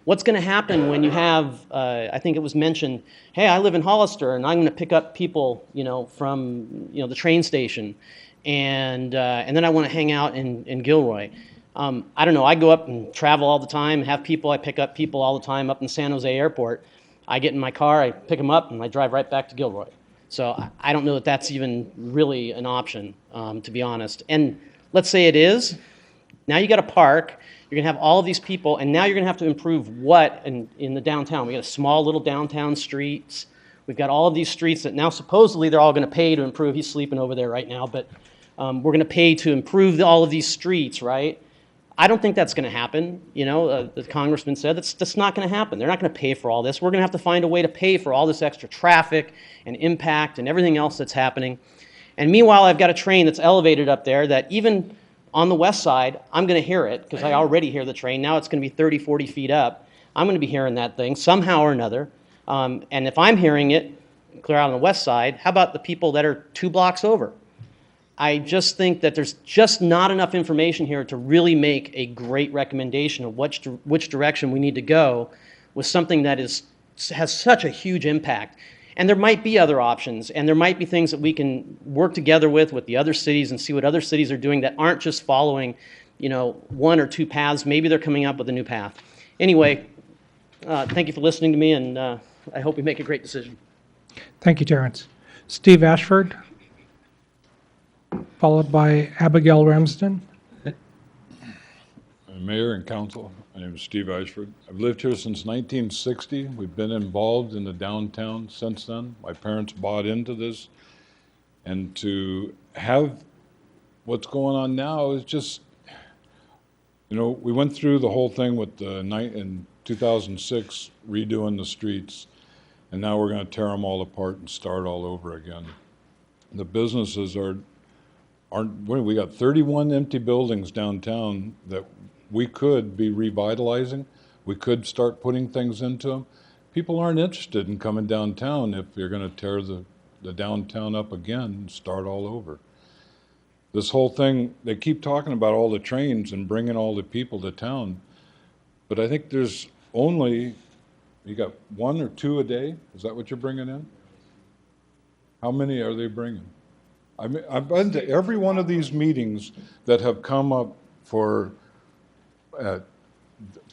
What's going to happen when you have, I think it was mentioned, hey, I live in Hollister and I'm going to pick up people, from, the train station. and then I want to hang out in Gilroy. I don't know. I go up and travel all the time, have people. I pick up people all the time up in San Jose Airport. I get in my car, I pick them up, and I drive right back to Gilroy. So I don't know that that's even really an option, to be honest. And let's say it is. Now you got a park. You're going to have all of these people, and now you're going to have to improve what in the downtown. We got a small little downtown streets. We've got all of these streets that now supposedly they're all going to pay to improve. He's sleeping over there right now, but we're going to pay to improve all of these streets, right? I don't think that's going to happen. You know, the congressman said that's not going to happen. They're not going to pay for all this. We're going to have to find a way to pay for all this extra traffic and impact and everything else that's happening. And meanwhile, I've got a train that's elevated up there that even on the west side, I'm going to hear it because I already hear the train. Now it's going to be 30, 40 feet up. I'm going to be hearing that thing somehow or another. And if I'm hearing it clear out on the west side, how about the people that are 2 blocks over? I just think that there's just not enough information here to really make a great recommendation of which direction we need to go with something that has such a huge impact. And there might be other options, and there might be things that we can work together with the other cities and see what other cities are doing that aren't just following, you know, 1 or 2 paths. Maybe they're coming up with a new path. Anyway, thank you for listening to me, and I hope we make a great decision. Thank you, Terrence. Steve Ashford, followed by Abigail Ramsden. Mayor and Council, my name is Steve Ashford. I've lived here since 1960. We've been involved in the downtown since then. My parents bought into this. And to have what's going on now is just, you know, we went through the whole thing with the night in 2006, redoing the streets, and now we're going to tear them all apart and start all over again. The businesses we got 31 empty buildings downtown that we could be revitalizing. We could start putting things into them. People aren't interested in coming downtown if you're going to tear the downtown up again and start all over. This whole thing, they keep talking about all the trains and bringing all the people to town, but I think there's only, you got 1 or 2 a day? Is that what you're bringing in? How many are they bringing? I mean, I've been to every one of these meetings that have come up for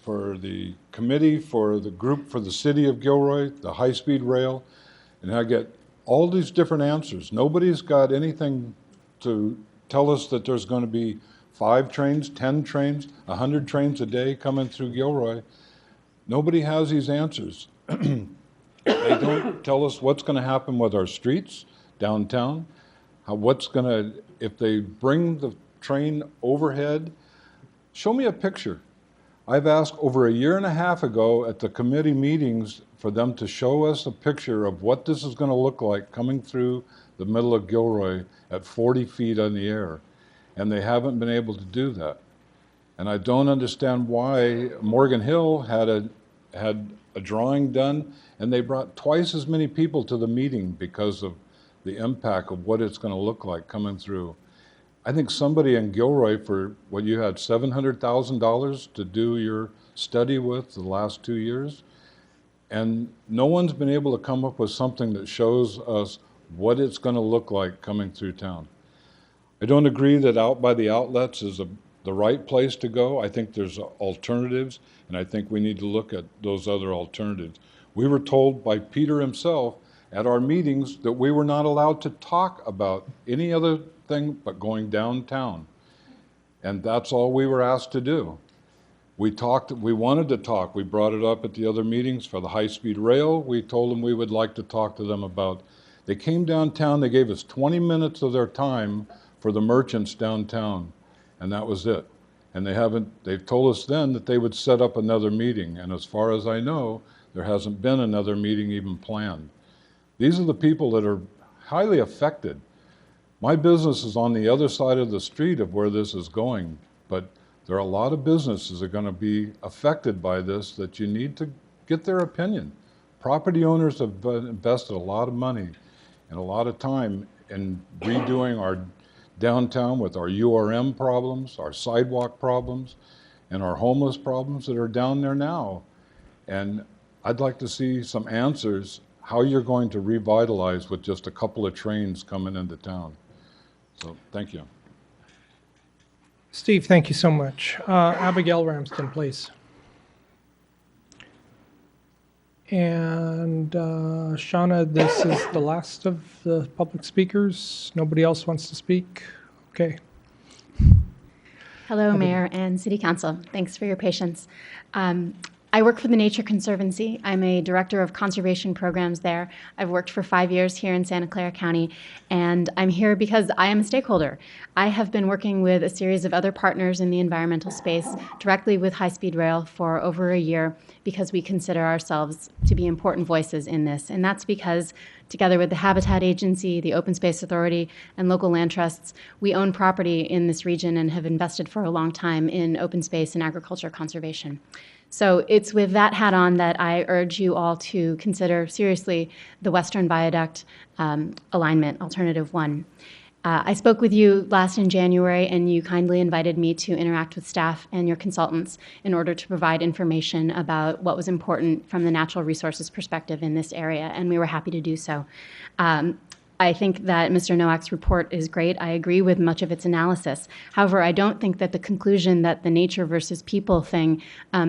the committee, for the group for the city of Gilroy, the high-speed rail, and I get all these different answers. Nobody's got anything to tell us that there's going to be 5 trains, 10 trains, 100 trains a day coming through Gilroy. Nobody has these answers. They don't tell us what's going to happen with our streets downtown, if they bring the train overhead. Show me a picture. I've asked over a year and a half ago at the committee meetings for them to show us a picture of what this is going to look like coming through the middle of Gilroy at 40 feet in the air. And they haven't been able to do that. And I don't understand why Morgan Hill had a drawing done, and they brought twice as many people to the meeting because of the impact of what it's going to look like coming through. I think somebody in Gilroy, for what you had, $700,000 to do your study with the last 2 years, and no one's been able to come up with something that shows us what it's going to look like coming through town. I don't agree that out by the outlets is the right place to go. I think there's alternatives, and I think we need to look at those other alternatives. We were told by Peter himself at our meetings that we were not allowed to talk about any other thing but going downtown. And that's all we were asked to do. We wanted to talk. We brought it up at the other meetings for the high-speed rail. We told them we would like to talk to them about. They came downtown, they gave us 20 minutes of their time for the merchants downtown, and that was it. And they've told us then that they would set up another meeting, and as far as I know, there hasn't been another meeting even planned. These are the people that are highly affected. My business is on the other side of the street of where this is going, but there are a lot of businesses that are going to be affected by this that you need to get their opinion. Property owners have invested a lot of money and a lot of time in redoing our downtown with our URM problems, our sidewalk problems, and our homeless problems that are down there now. And I'd like to see some answers how you're going to revitalize with just a couple of trains coming into town. So, thank you. Steve, thank you so much. Abigail Ramsden, please. And Shauna, this is the last of the public speakers. Nobody else wants to speak? Okay. Hello, Mayor and City Council. Thanks for your patience. I work for the Nature Conservancy. I'm a director of conservation programs there. I've worked for 5 years here in Santa Clara County, and I'm here because I am a stakeholder. I have been working with a series of other partners in the environmental space, directly with high-speed rail for over a year, because we consider ourselves to be important voices in this. And that's because, together with the Habitat Agency, the Open Space Authority, and local land trusts, we own property in this region and have invested for a long time in open space and agriculture conservation. So it's with that hat on that I urge you all to consider seriously the Western Viaduct Alignment Alternative 1. I spoke with you last in January, and you kindly invited me to interact with staff and your consultants in order to provide information about what was important from the natural resources perspective in this area, and we were happy to do so. I think that Mr. Nowak's report is great. I agree with much of its analysis. However, I don't think that the conclusion that the nature versus people thing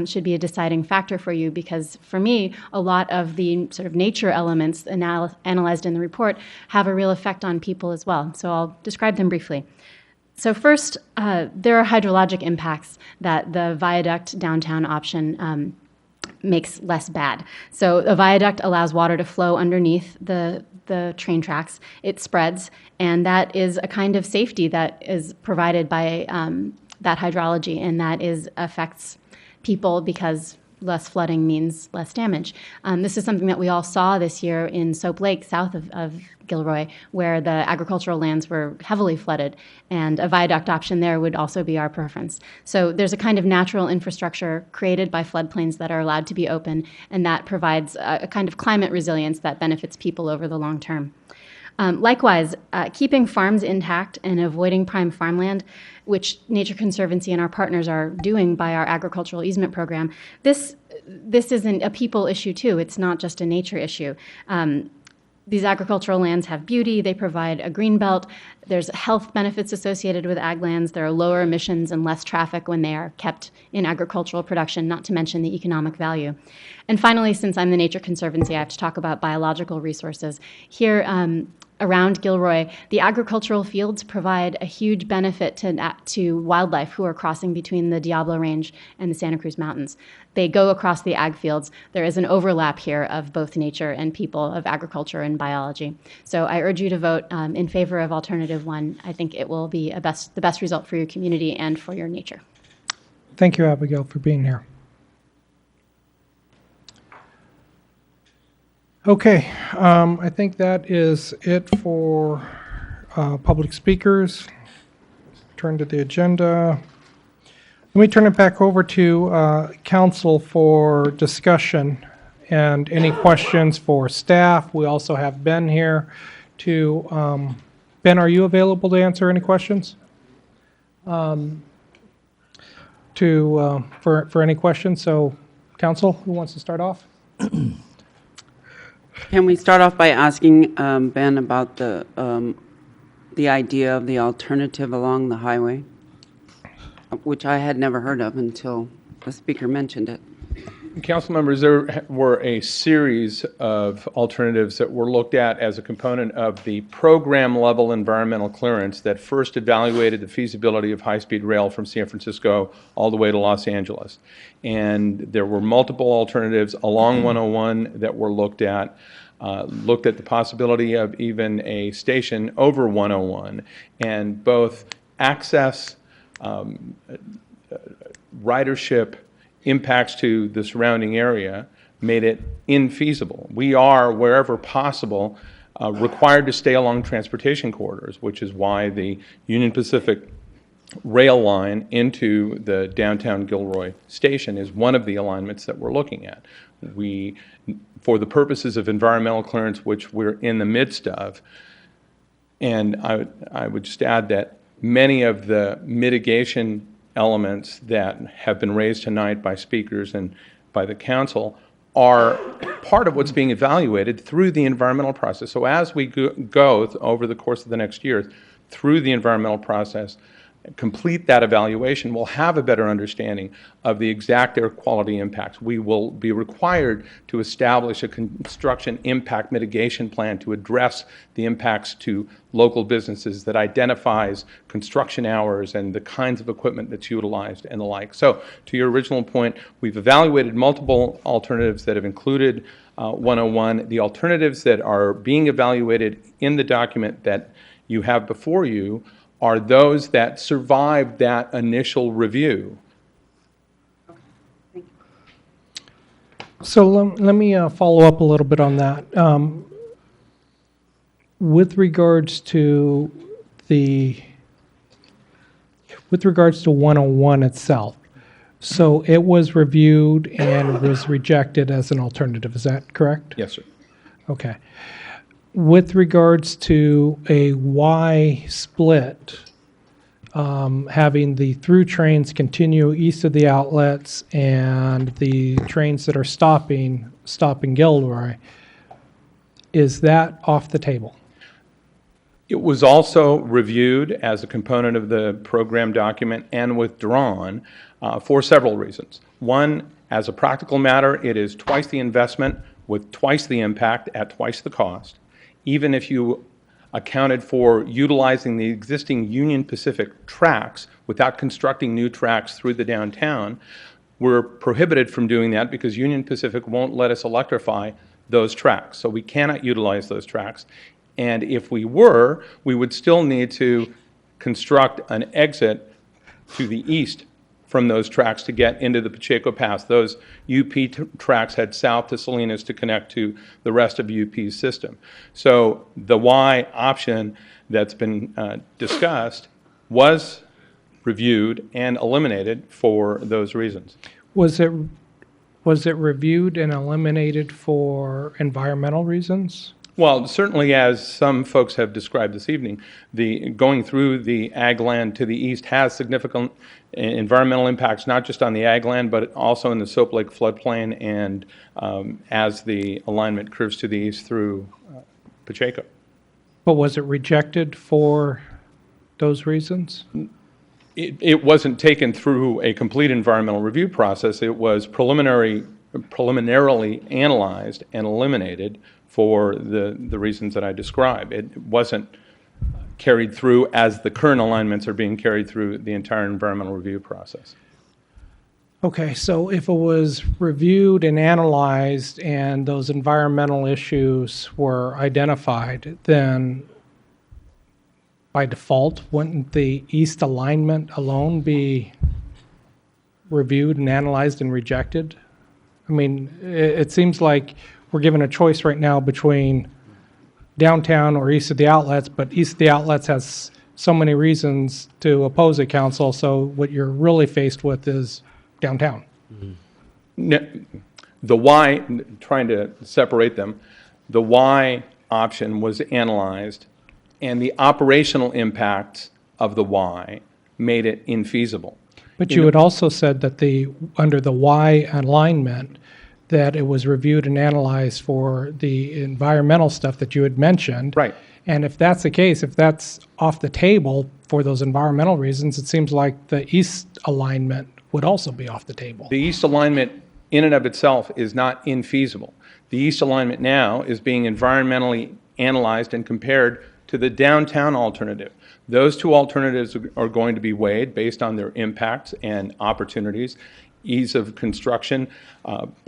should be a deciding factor for you, because for me, a lot of the sort of nature elements analyzed in the report have a real effect on people as well. So I'll describe them briefly. So first, there are hydrologic impacts that the viaduct downtown option makes less bad. So a viaduct allows water to flow underneath the train tracks. It spreads, and that is a kind of safety that is provided by that hydrology, and that affects people because less flooding means less damage. This is something that we all saw this year in Soap Lake, south of Gilroy, where the agricultural lands were heavily flooded, and a viaduct option there would also be our preference. So there's a kind of natural infrastructure created by floodplains that are allowed to be open, and that provides a kind of climate resilience that benefits people over the long term. Likewise, keeping farms intact and avoiding prime farmland, which Nature Conservancy and our partners are doing by our agricultural easement program, this isn't a people issue too. It's not just a nature issue. These agricultural lands have beauty. They provide a green belt. There's health benefits associated with ag lands. There are lower emissions and less traffic when they are kept in agricultural production, not to mention the economic value. And finally, since I'm the Nature Conservancy, I have to talk about biological resources. Here, around Gilroy, the agricultural fields provide a huge benefit to wildlife who are crossing between the Diablo Range and the Santa Cruz Mountains. They go across the ag fields. There is an overlap here of both nature and people, of agriculture and biology. So I urge you to vote in favor of Alternative 1. I think it will be the best result for your community and for your nature. Thank you, Abigail, for being here. Okay, I think that is it for public speakers. Turn to the agenda. Let me turn it back over to council for discussion and any questions for staff. We also have Ben here to, Ben, are you available to answer any questions? For any questions? So council, who wants to start off? Can we start off by asking Ben about the idea of the alternative along the highway, which I had never heard of until the speaker mentioned it. Council members, there were a series of alternatives that were looked at as a component of the program-level environmental clearance that first evaluated the feasibility of high-speed rail from San Francisco all the way to Los Angeles. And there were multiple alternatives along 101 that were looked at the possibility of even a station over 101, and both access, ridership, impacts to the surrounding area made it infeasible. We are, wherever possible, required to stay along transportation corridors, which is why the Union Pacific rail line into the downtown Gilroy station is one of the alignments that we're looking at. We, for the purposes of environmental clearance, which we're in the midst of, and I would just add that many of the mitigation elements that have been raised tonight by speakers and by the council are part of what's being evaluated through the environmental process. So as we go over the course of the next year through the environmental process, complete that evaluation, we'll have a better understanding of the exact air quality impacts. We will be required to establish a construction impact mitigation plan to address the impacts to local businesses that identifies construction hours and the kinds of equipment that's utilized and the like. So to your original point, we've evaluated multiple alternatives that have included 101. The alternatives that are being evaluated in the document that you have before you are those that survived that initial review. So let me follow up a little bit on that. With regards to 101 itself, so it was reviewed and was rejected as an alternative. Is that correct? Yes, sir. Okay. With regards to a Y split, having the through trains continue east of the outlets and the trains that are stop in Gilroy, is that off the table? It was also reviewed as a component of the program document and withdrawn for several reasons. One, as a practical matter, it is twice the investment with twice the impact at twice the cost. Even if you accounted for utilizing the existing Union Pacific tracks without constructing new tracks through the downtown, we're prohibited from doing that because Union Pacific won't let us electrify those tracks. So we cannot utilize those tracks. And if we were, we would still need to construct an exit to the east from those tracks to get into the Pacheco Pass. Those UP tracks head south to Salinas to connect to the rest of UP's system. So the Y option that's been discussed was reviewed and eliminated for those reasons. Was it reviewed and eliminated for environmental reasons? Well, certainly, as some folks have described this evening, going through the ag land to the east has significant environmental impacts, not just on the ag land, but also in the Soap Lake floodplain and as the alignment curves to the east through Pacheco. But was it rejected for those reasons? It wasn't taken through a complete environmental review process. It was preliminarily analyzed and eliminated for the reasons that I described. It wasn't carried through as the current alignments are being carried through the entire environmental review process. Okay, so if it was reviewed and analyzed and those environmental issues were identified, then by default, wouldn't the east alignment alone be reviewed and analyzed and rejected? I mean, it seems like we're given a choice right now between downtown or east of the outlets, but east of the outlets has so many reasons to oppose it, council, so what you're really faced with is downtown. The Y, trying to separate them, the Y option was analyzed, and the operational impacts of the Y made it infeasible. But you had also said that under the Y alignment, that it was reviewed and analyzed for the environmental stuff that you had mentioned. Right. And if that's the case, if that's off the table for those environmental reasons, it seems like the east alignment would also be off the table. The east alignment in and of itself is not infeasible. The east alignment now is being environmentally analyzed and compared to the downtown alternative. Those two alternatives are going to be weighed based on their impacts and opportunities, ease of construction,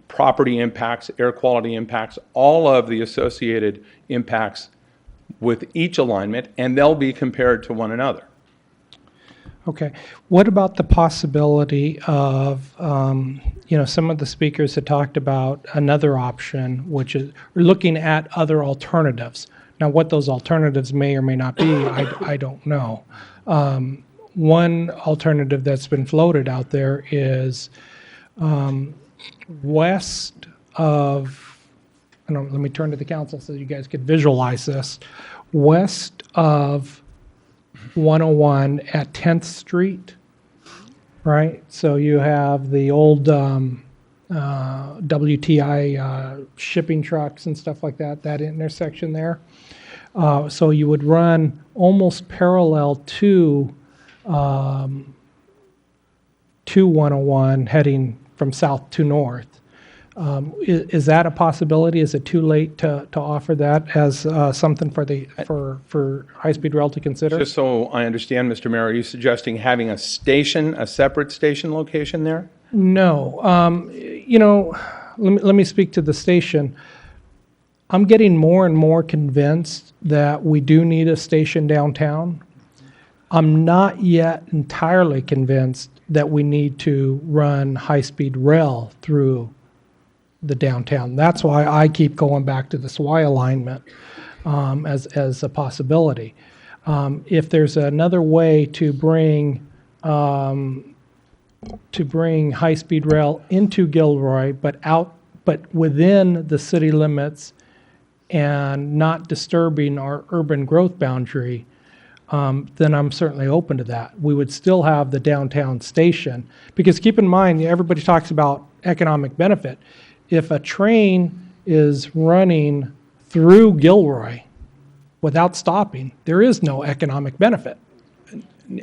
property impacts, air quality impacts, all of the associated impacts with each alignment, and they'll be compared to one another. Okay. What about the possibility of, some of the speakers had talked about another option, which is looking at other alternatives. Now, what those alternatives may or may not be, I don't know. One alternative that's been floated out there is west of, let me turn to the council so you guys could visualize this, west of 101 at 10th Street, right? So you have the old WTI shipping trucks and stuff like that, that intersection there. So you would run almost parallel to 101 heading from south to north. Is that a possibility? Is it too late to offer that as something for high-speed rail to consider? Just so I understand, Mr. Mayor, are you suggesting having a station, a separate station location there? No. Let me speak to the station. I'm getting more and more convinced that we do need a station downtown. I'm not yet entirely convinced that we need to run high-speed rail through the downtown. That's why I keep going back to this Y alignment as a possibility. If there's another way to bring high-speed rail into Gilroy, but within the city limits and not disturbing our urban growth boundary, then I'm certainly open to that. We would still have the downtown station, because keep in mind, everybody talks about economic benefit. If a train is running through Gilroy without stopping, there is no economic benefit.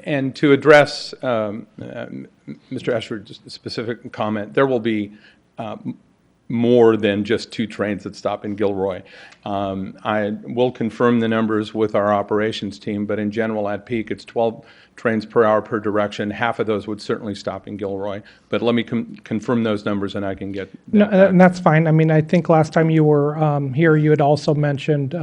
And to address Mr. Ashford's specific comment, there will be more than just 2 trains that stop in Gilroy. I will confirm the numbers with our operations team, but in general at peak it's 12 trains per hour per direction. Half of those would certainly stop in Gilroy. But let me confirm those numbers and I can get that No, back. and that's fine. I mean, I think last time you were here, you had also mentioned,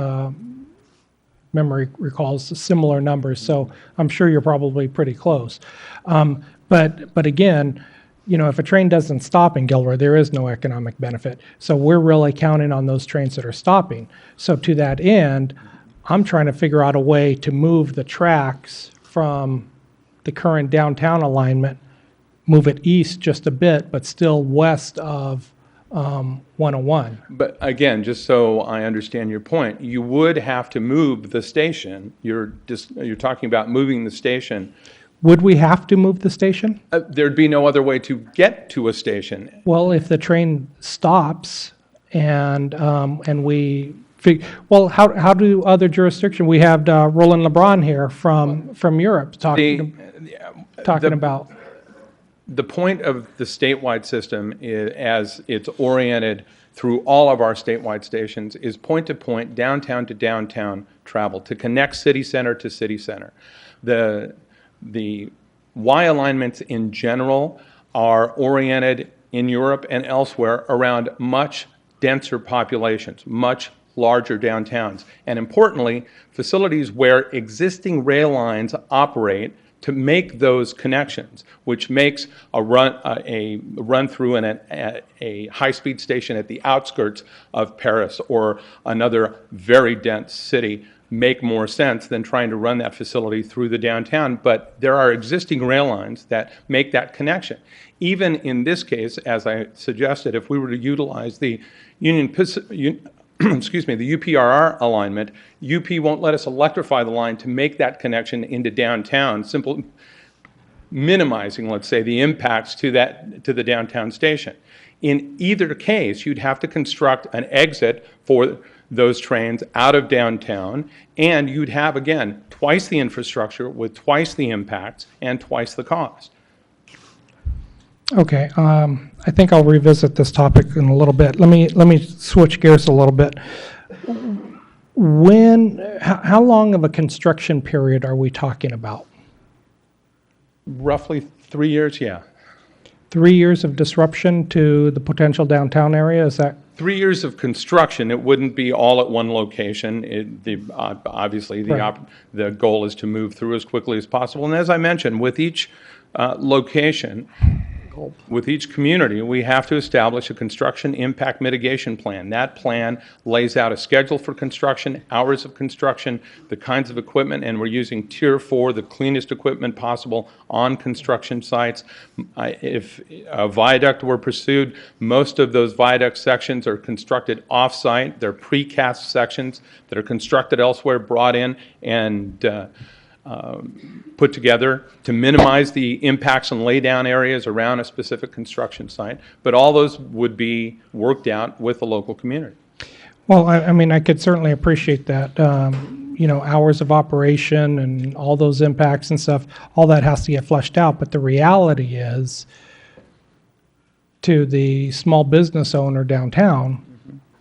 memory recalls similar numbers, so I'm sure you're probably pretty close. But again, if a train doesn't stop in Gilroy, there is no economic benefit. So we're really counting on those trains that are stopping. So to that end, I'm trying to figure out a way to move the tracks from the current downtown alignment, move it east just a bit, but still west of 101. But again, just so I understand your point, you would have to move the station. You're talking about moving the station. Would we have to move the station? There'd be no other way to get to a station. Well, if the train stops and we well, how do other jurisdictions? We have Roland LeBron here from Europe talking about. The point of the statewide system is, as it's oriented through all of our statewide stations, is point-to-point, downtown to downtown travel to connect city center to city center. The Y alignments in general are oriented in Europe and elsewhere around much denser populations, much larger downtowns, and importantly, facilities where existing rail lines operate to make those connections, which makes a run through a high-speed station at the outskirts of Paris or another very dense city make more sense than trying to run that facility through the downtown. But there are existing rail lines that make that connection. Even in this case, as I suggested, if we were to utilize the the UPRR alignment, UP won't let us electrify the line to make that connection into downtown, simply minimizing, let's say, the impacts to the downtown station. In either case, you'd have to construct an exit for those trains out of downtown, and you'd have, again, twice the infrastructure with twice the impacts and twice the cost. Okay, I think I'll revisit this topic in a little bit. Let me switch gears a little bit. How long of a construction period are we talking about? Roughly 3 years, yeah. 3 years of disruption to the potential downtown area, is that? 3 years of construction. It wouldn't be all at one location. Obviously, the goal is to move through as quickly as possible. And as I mentioned, with each location, with each community, we have to establish a construction impact mitigation plan. That plan lays out a schedule for construction, hours of construction, the kinds of equipment, and we're using Tier 4, the cleanest equipment possible on construction sites. If a viaduct were pursued, most of those viaduct sections are constructed off-site. They're precast sections that are constructed elsewhere, brought in, and put together to minimize the impacts on laydown areas around a specific construction site, but all those would be worked out with the local community. Well, I mean, I could certainly appreciate that. Hours of operation and all those impacts and stuff, all that has to get fleshed out. But the reality is, to the small business owner downtown,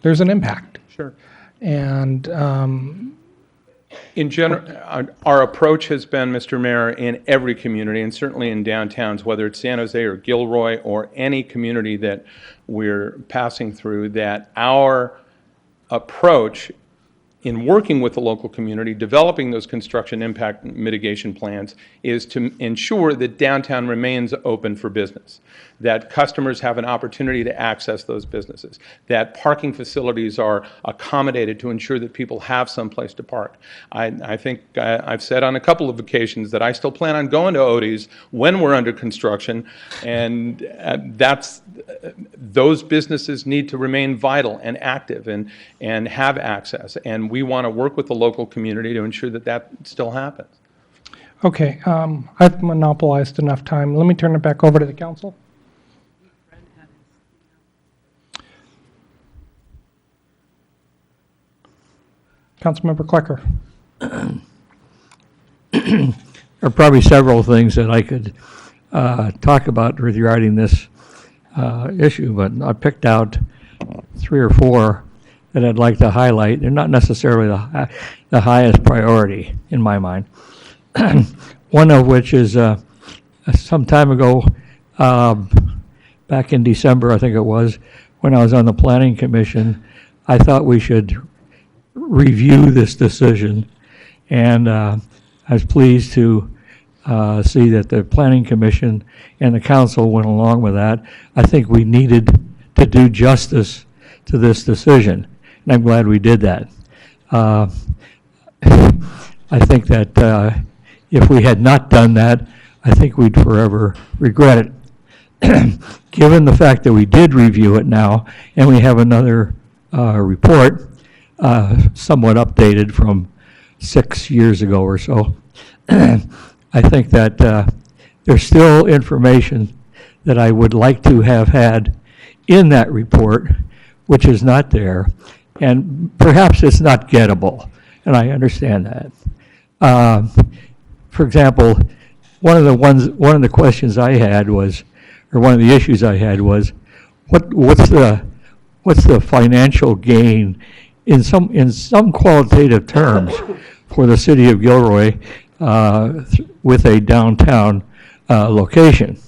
there's an impact. Sure. And in general, our approach has been, Mr. Mayor, in every community, and certainly in downtowns, whether it's San Jose or Gilroy or any community that we're passing through, that our approach in working with the local community, developing those construction impact mitigation plans, is to ensure that downtown remains open for business, that customers have an opportunity to access those businesses, that parking facilities are accommodated to ensure that people have some place to park. I think I've said on a couple of occasions that I still plan on going to Odie's when we're under construction, and those businesses need to remain vital and active and have access, and we want to work with the local community to ensure that that still happens. Okay, I've monopolized enough time. Let me turn it back over to the council. Councilmember Klecker. There are probably several things that I could talk about regarding this issue, but I picked out 3 or 4 that I'd like to highlight. They're not necessarily the highest priority in my mind. One of which is some time ago, back in December, I think it was, when I was on the Planning Commission, I thought we should review this decision, and I was pleased to see that the Planning Commission and the council went along with that. I think we needed to do justice to this decision, and I'm glad we did that. I think that if we had not done that, I think we'd forever regret it. Given the fact that we did review it now, and we have another report, somewhat updated from 6 years ago or so, I think that there's still information that I would like to have had in that report, which is not there, and perhaps it's not gettable, and I understand that. For example, one of the questions I had was, or one of the issues I had was, what's the financial gain in some qualitative terms for the city of Gilroy with a downtown location?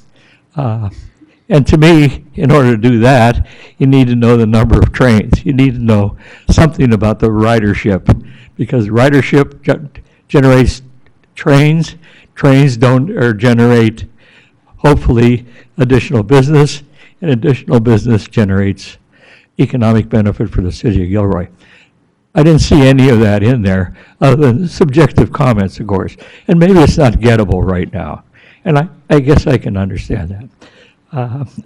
And to me, in order to do that, you need to know the number of trains. You need to know something about the ridership, because ridership generates trains. Trains generate, hopefully, additional business, and additional business generates economic benefit for the city of Gilroy. I didn't see any of that in there, other than subjective comments, of course. And maybe it's not gettable right now. And I guess I can understand that.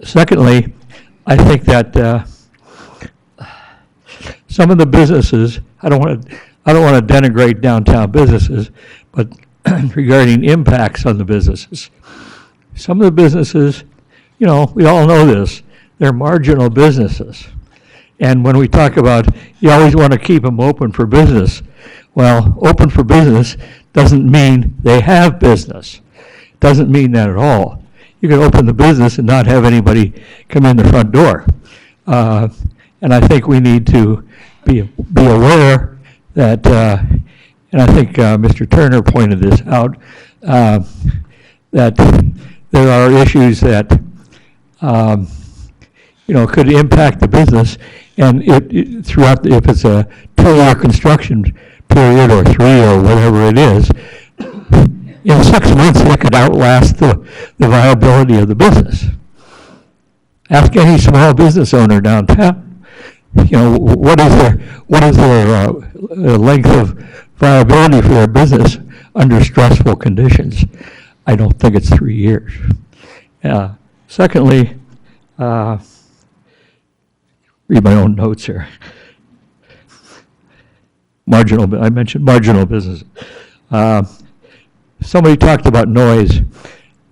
Secondly, I think that some of the businesses, I don't want to denigrate downtown businesses, but regarding impacts on the businesses. Some of the businesses, we all know this, they're marginal businesses. And when we talk about, you always want to keep them open for business. Well, open for business doesn't mean they have business. Doesn't mean that at all. You can open the business and not have anybody come in the front door. And I think we need to be aware that, and I think Mr. Turner pointed this out, that there are issues that could impact the business, and throughout, if it's a 2-year construction period or 3 or whatever it is, in 6 months it could outlast the viability of the business. Ask any small business owner downtown, what is their length of viability for their business under stressful conditions? I don't think it's 3 years. Secondly, read my own notes here. I mentioned marginal business. somebody talked about noise.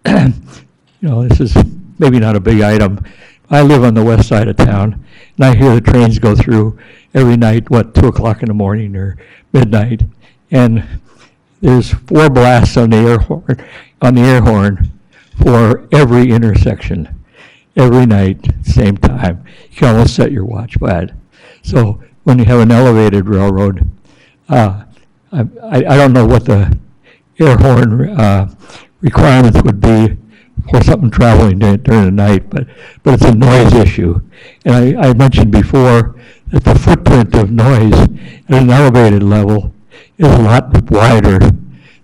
This is maybe not a big item. I live on the west side of town, and I hear the trains go through every night, 2 o'clock in the morning or midnight, and there's 4 blasts on the air horn for every intersection, every night, same time. You can almost set your watch by it. So when you have an elevated railroad, I don't know what the air horn requirements would be for something traveling during the night, but it's a noise issue. And I mentioned before that the footprint of noise at an elevated level is a lot wider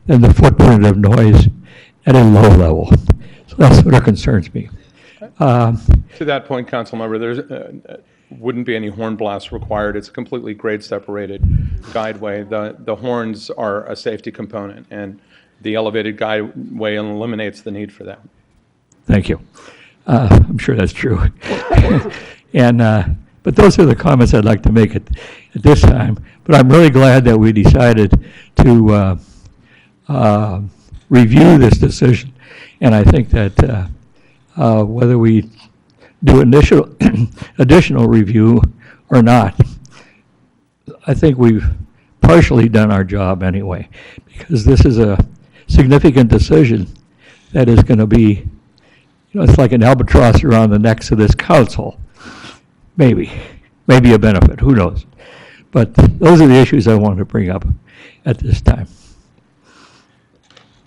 than the footprint of noise at a low level. So that's what concerns me. To that point, Councilmember, there wouldn't be any horn blasts required. It's a completely grade-separated guideway. The horns are a safety component, and the elevated guideway eliminates the need for that. Thank you. I'm sure that's true. But those are the comments I'd like to make at this time. But I'm really glad that we decided to review this decision. And I think that whether we do additional review or not, I think we've partially done our job anyway, because this is a significant decision that is going to be, it's like an albatross around the necks of this council. Maybe a benefit, who knows? But those are the issues I wanted to bring up at this time.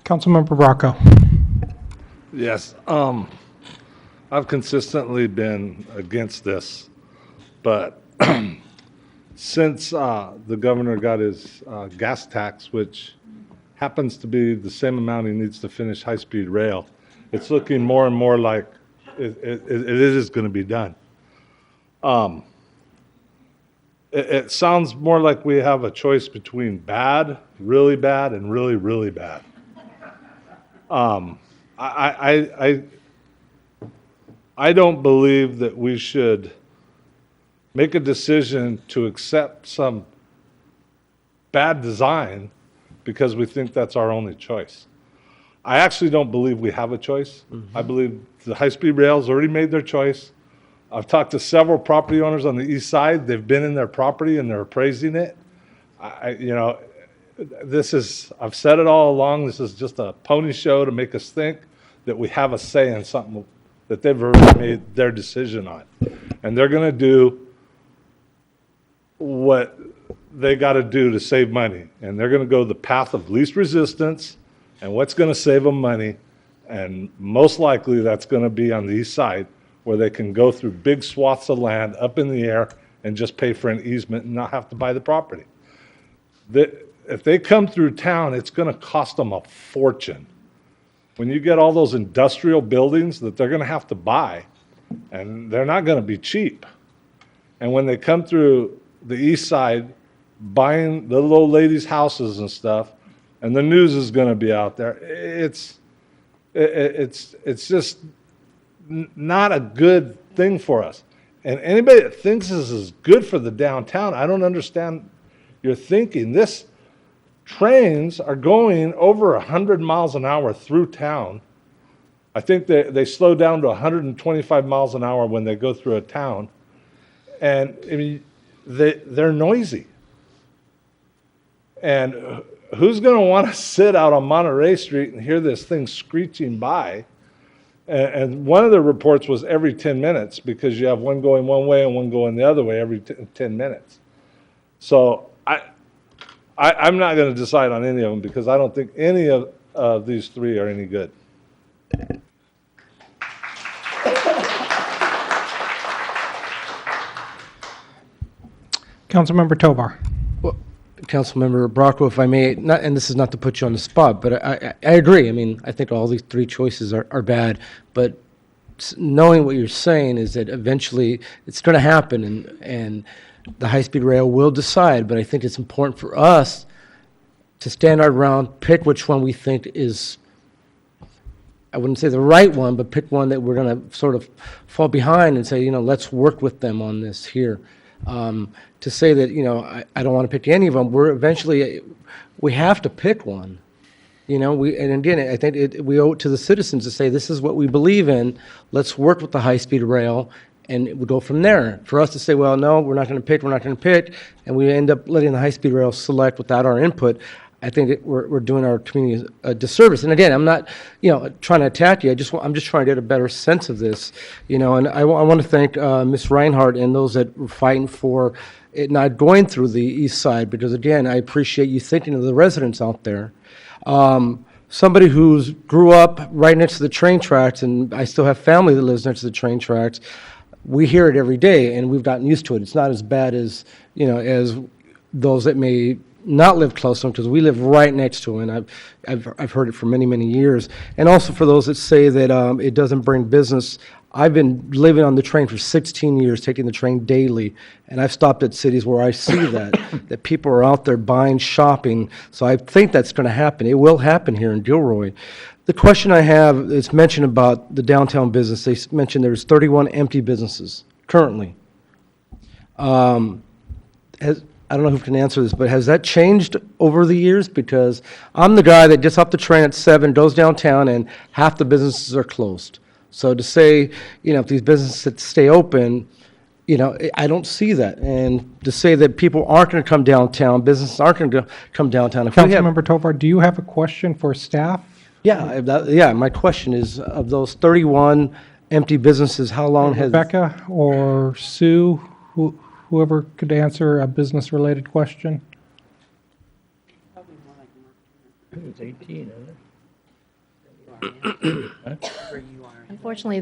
Councilmember Rocco. Yes, I've consistently been against this, but since the governor got his gas tax, which happens to be the same amount he needs to finish high-speed rail, it's looking more and more like it is going to be done. It sounds more like we have a choice between bad, really bad, and really, really bad. I don't believe that we should make a decision to accept some bad design because we think that's our only choice. I actually don't believe we have a choice. Mm-hmm. I believe the high-speed rail's already made their choice. I've talked to several property owners on the east side. They've been in their property and they're appraising it. I've said it all along, this is just a pony show to make us think that we have a say in something that they've already made their decision on. And they're going to do what they got to do to save money. And they're going to go the path of least resistance and what's going to save them money. And most likely that's going to be on the east side, where they can go through big swaths of land up in the air and just pay for an easement and not have to buy the property. If they come through town, it's going to cost them a fortune. When you get all those industrial buildings that they're going to have to buy, and they're not going to be cheap. And when they come through the east side, buying the little old ladies' houses and stuff, and the news is going to be out there, it's just not a good thing for us. And anybody that thinks this is good for the downtown, I don't understand your thinking. Trains are going over 100 miles an hour through town. I think they slow down to 125 miles an hour when they go through a town. And I mean, they're noisy. And who's going to want to sit out on Monterey Street and hear this thing screeching by? And one of the reports was every 10 minutes, because you have one going one way and one going the other way every 10 minutes. So I'm not going to decide on any of them, because I don't think any of these three are any good. Councilmember Tovar. Well, Councilmember Brocco, if I may, and this is not to put you on the spot, but I agree. I mean, I think all these three choices are bad, but knowing what you're saying is that eventually it's going to happen, and the high-speed rail will decide, but I think it's important for us to stand our ground, pick which one we think is, I wouldn't say the right one, but pick one that we're going to sort of fall behind and say, let's work with them on this here. To say that, I don't want to pick any of them, we have to pick one. And again, I think we owe it to the citizens to say, this is what we believe in. Let's work with the high-speed rail, and we go from there. For us to say, well, no, we're not going to pick, and we end up letting the high-speed rail select without our input, I think we're doing our community a disservice. And again, I'm not, trying to attack you. I'm just trying to get a better sense of this, And I want to thank Ms. Reinhardt and those that were fighting for it not going through the east side, because again, I appreciate you thinking of the residents out there. Somebody who's grew up right next to the train tracks, and I still have family that lives next to the train tracks, we hear it every day, and we've gotten used to it. It's not as bad as, as those that may not live close to them, because we live right next to them, and I've heard it for many, many years. And also for those that say that it doesn't bring business, I've been living on the train for 16 years, taking the train daily, and I've stopped at cities where I see that people are out there buying, shopping, so I think that's going to happen. It will happen here in Gilroy. The question I have is mentioned about the downtown business. They mentioned there's 31 empty businesses currently. I don't know who can answer this, but has that changed over the years? Because I'm the guy that gets off the train at 7, goes downtown, and half the businesses are closed. So to say, if these businesses stay open, I don't see that. And to say that people aren't going to come downtown, businesses aren't going to come downtown. Councilmember Tovar, do you have a question for staff? Yeah, my question is, of those 31 empty businesses, how long has... Rebecca or Sue, whoever could answer a business-related question? It's 18, Unfortunately,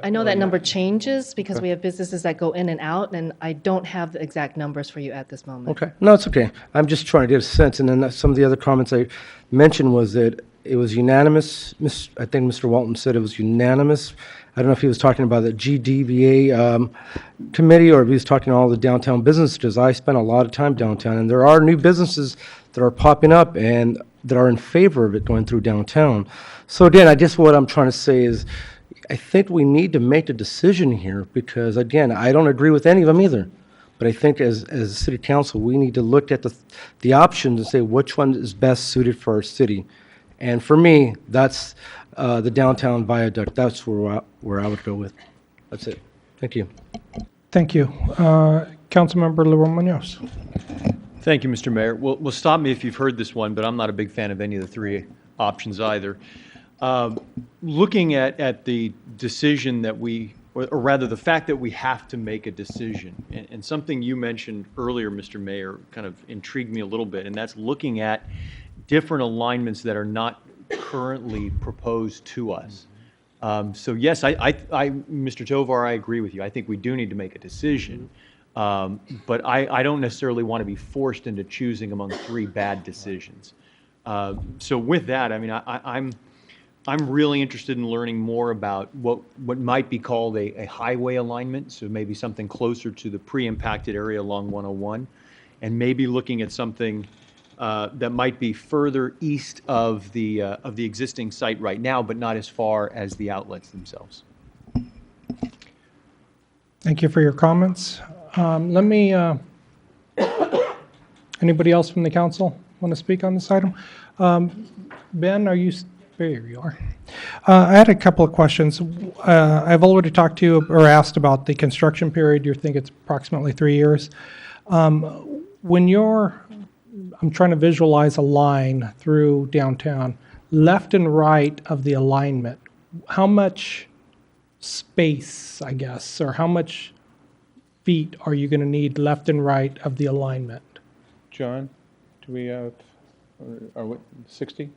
I know that number changes because we have businesses that go in and out, and I don't have the exact numbers for you at this moment. Okay. No, it's okay. I'm just trying to get a sense. And then some of the other comments I mentioned was that it was unanimous. I think Mr. Walton said it was unanimous. I don't know if he was talking about the GDVA committee or if he was talking to all the downtown businesses, because I spent a lot of time downtown, and there are new businesses that are popping up and that are in favor of it going through downtown. So again, what I'm trying to say is, I think we need to make a decision here, because again, I don't agree with any of them either. But I think as a city council, we need to look at the options and say which one is best suited for our city. And for me, that's the downtown viaduct. That's where I would go with. That's it. Thank you. Thank you. Councilmember Leroy Munoz. Thank you, Mr. Mayor. Well, stop me if you've heard this one, but I'm not a big fan of any of the three options either. Looking at the decision that or rather the fact that we have to make a decision, and something you mentioned earlier, Mr. Mayor, kind of intrigued me a little bit, and that's looking at different alignments that are not currently proposed to us. So yes, Mr. Tovar, I agree with you. I think we do need to make a decision. But I don't necessarily want to be forced into choosing among three bad decisions. So with that, I mean, I'm really interested in learning more about what might be called a highway alignment, so maybe something closer to the pre-impacted area along 101, and maybe looking at something that might be further east of the existing site right now, but not as far as the outlets themselves. Thank you for your comments. Let me, anybody else from the council want to speak on this item? Ben, there you are. I had a couple of questions. I've already talked to you or asked about the construction period. You think it's approximately 3 years. I'm trying to visualize a line through downtown, left and right of the alignment. How much space, I guess, or how much feet are you going to need left and right of the alignment? John, do we have, are we 60?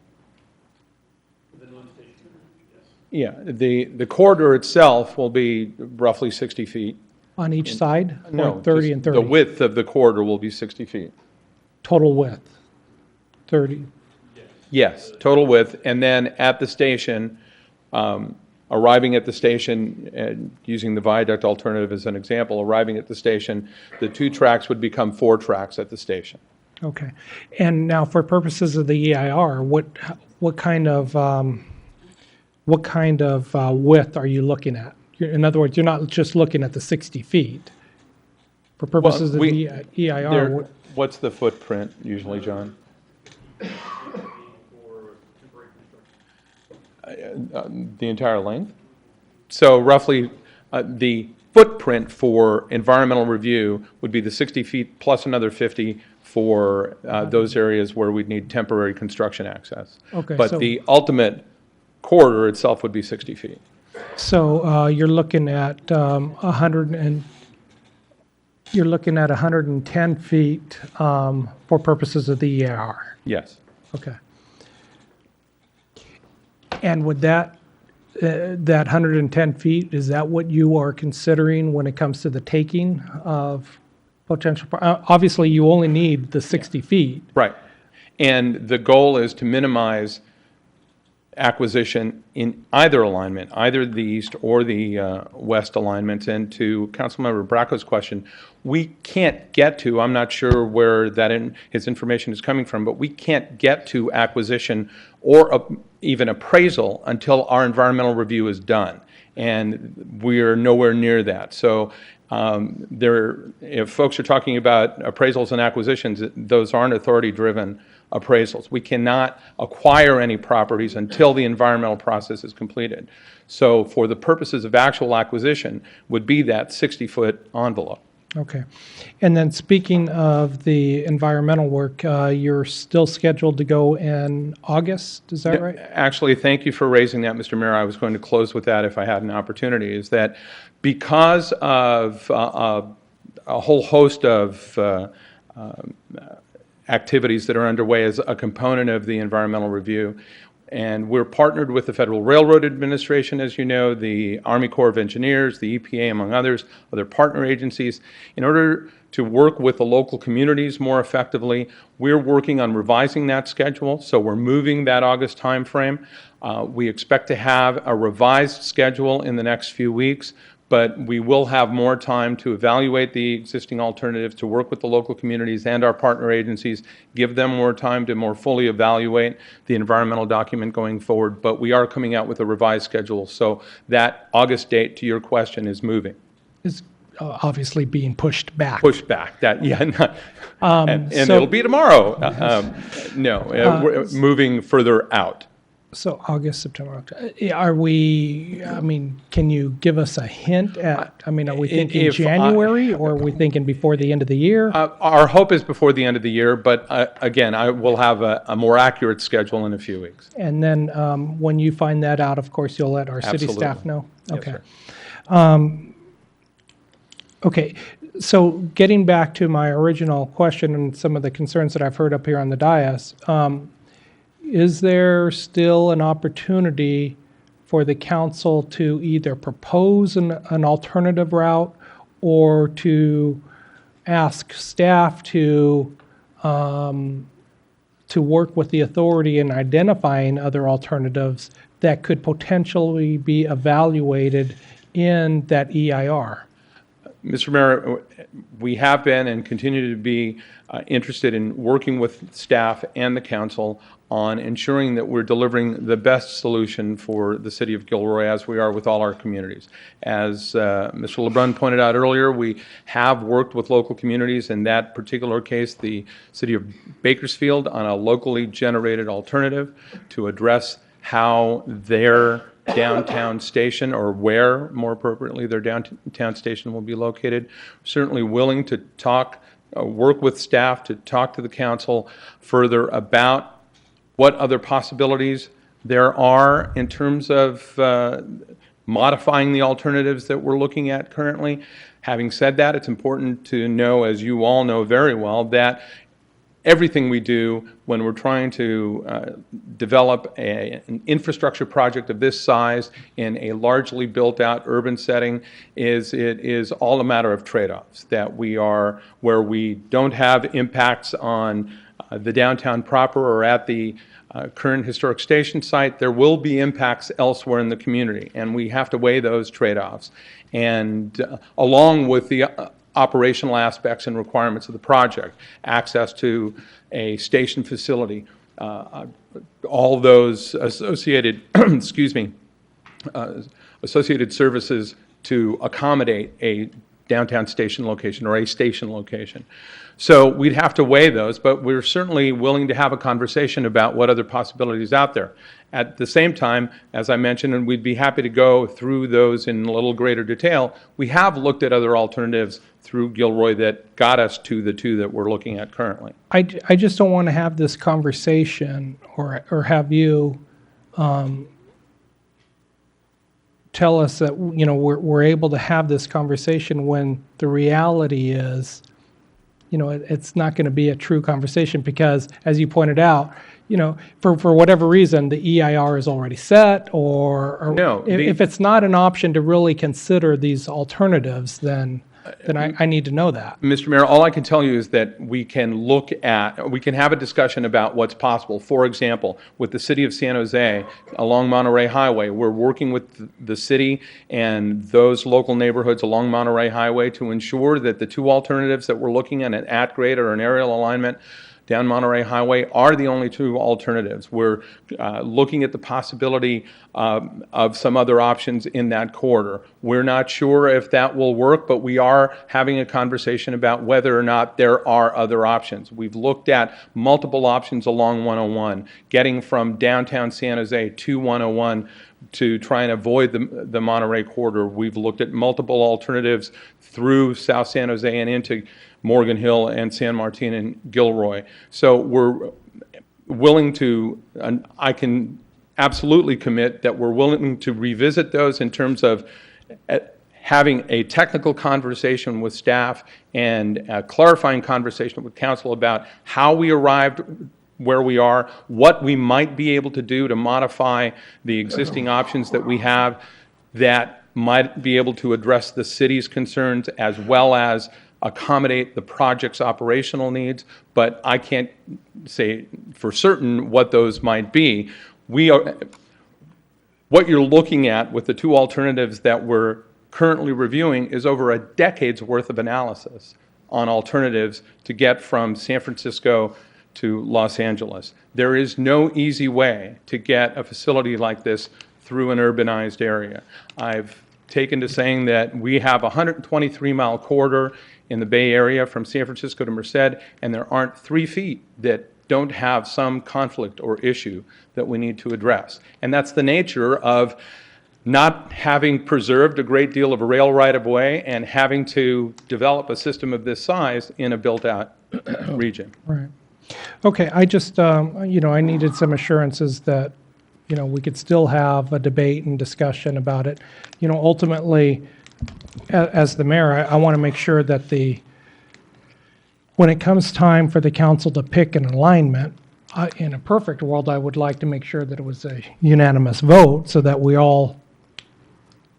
Yeah, the corridor itself will be roughly 60 feet. On each side? No, 30 and 30? The width of the corridor will be 60 feet. Total width? 30? Yes, total width. And then at the station, arriving at the station, and using the viaduct alternative as an example, arriving at the station, the 2 tracks would become 4 tracks at the station. Okay. And now for purposes of the EIR, what kind of width are you looking at? In other words, you're not just looking at the 60 feet. For purposes of the EIR, what's the footprint usually, John? The entire length? So roughly, the footprint for environmental review would be the 60 feet plus another 50 for those areas where we'd need temporary construction access. Okay, But so- the ultimate corridor itself would be 60 feet. So you're looking at 110 feet for purposes of the EIR. Yes. Okay. And would that 110 feet, is that what you are considering when it comes to the taking of potential? Obviously, you only need the 60 feet. Right. And the goal is to minimize acquisition in either alignment, either the east or the west alignments. And to Councilmember Bracco's question, we can't get to, I'm not sure where his information is coming from, but we can't get to acquisition or even appraisal until our environmental review is done. And we are nowhere near that. So if folks are talking about appraisals and acquisitions, those aren't authority-driven appraisals. We cannot acquire any properties until the environmental process is completed. So for the purposes of actual acquisition would be that 60-foot envelope. Okay. And then speaking of the environmental work, you're still scheduled to go in August, is that right? Actually, thank you for raising that, Mr. Mayor. I was going to close with that if I had an opportunity, is that because of a whole host of activities that are underway as a component of the environmental review, and we're partnered with the Federal Railroad Administration, as you know, the Army Corps of Engineers, the EPA, among others, other partner agencies. In order to work with the local communities more effectively, we're working on revising that schedule, so we're moving that August timeframe. We expect to have a revised schedule in the next few weeks, but we will have more time to evaluate the existing alternatives, to work with the local communities and our partner agencies, give them more time to more fully evaluate the environmental document going forward. But we are coming out with a revised schedule, so that August date, to your question, is moving. Is obviously being pushed back. Pushed back. That, yeah, and so- it'll be tomorrow. We're moving further out. So August, September, October. Are we, I mean, can you give us a hint at, I mean, are we thinking January or are we thinking before the end of the year? Our hope is before the end of the year, but again, I will have a more accurate schedule in a few weeks. And then when you find that out, of course, you'll let our city Absolutely. staff know? Yes, Okay. sir. Okay, so getting back to my original question and some of the concerns that I've heard up here on the dais, is there still an opportunity for the council to either propose an alternative route or to ask staff to work with the authority in identifying other alternatives that could potentially be evaluated in that EIR? Mr. Mayor, we have been and continue to be interested in working with staff and the council on ensuring that we're delivering the best solution for the city of Gilroy, as we are with all our communities. As Mr. LeBrun pointed out earlier, we have worked with local communities, in that particular case, the city of Bakersfield, on a locally generated alternative to address how their downtown station, or where, more appropriately, their downtown station will be located. Certainly willing to work with staff to talk to the council further about what other possibilities there are in terms of modifying the alternatives that we're looking at currently. Having said that, it's important to know, as you all know very well, that everything we do when we're trying to develop an infrastructure project of this size in a largely built-out urban setting is all a matter of trade-offs, that we are where we don't have impacts on the downtown proper or at the current historic station site. There will be impacts elsewhere in the community, and we have to weigh those trade-offs. And along with the operational aspects and requirements of the project, access to a station facility, all those associated, associated services to accommodate a downtown station location or a station location. So we'd have to weigh those, but we're certainly willing to have a conversation about what other possibilities out there. At the same time, as I mentioned, and we'd be happy to go through those in a little greater detail, we have looked at other alternatives through Gilroy that got us to the two that we're looking at currently. I just don't want to have this conversation or have you tell us that, you know, we're able to have this conversation when the reality is, you know, it's not going to be a true conversation because, as you pointed out, you know, for whatever reason, the EIR is already set, or No, if it's not an option to really consider these alternatives, then I need to know that. Mr. Mayor, all I can tell you is that we can have a discussion about what's possible. For example, with the city of San Jose along Monterey Highway, we're working with the city and those local neighborhoods along Monterey Highway to ensure that the two alternatives that we're looking at, an at-grade or an aerial alignment down Monterey Highway, are the only two alternatives. We're looking at the possibility of some other options in that corridor. We're not sure if that will work, but we are having a conversation about whether or not there are other options. We've looked at multiple options along 101, getting from downtown San Jose to 101 to try and avoid the Monterey corridor. We've looked at multiple alternatives through South San Jose and into Morgan Hill and San Martin and Gilroy. So we're willing to, and I can absolutely commit that we're willing to revisit those in terms of having a technical conversation with staff and a clarifying conversation with council about how we arrived where we are, what we might be able to do to modify the existing options that we have that might be able to address the city's concerns as well as accommodate the project's operational needs, but I can't say for certain what those might be. What you're looking at with the two alternatives that we're currently reviewing is over a decade's worth of analysis on alternatives to get from San Francisco to Los Angeles. There is no easy way to get a facility like this through an urbanized area. I've taken to saying that we have a 123-mile corridor in the Bay Area from San Francisco to Merced, and there aren't 3 feet that don't have some conflict or issue that we need to address. And that's the nature of not having preserved a great deal of rail right-of-way and having to develop a system of this size in a built-out region. Right. Okay, I just, you know, I needed some assurances that, you know, we could still have a debate and discussion about it. You know, ultimately, as the mayor, I want to make sure that when it comes time for the council to pick an alignment, in a perfect world, I would like to make sure that it was a unanimous vote so that we all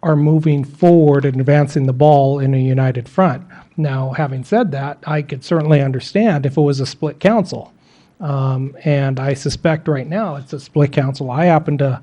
are moving forward and advancing the ball in a united front. Now, having said that, I could certainly understand if it was a split council. And I suspect right now it's a split council. I happen to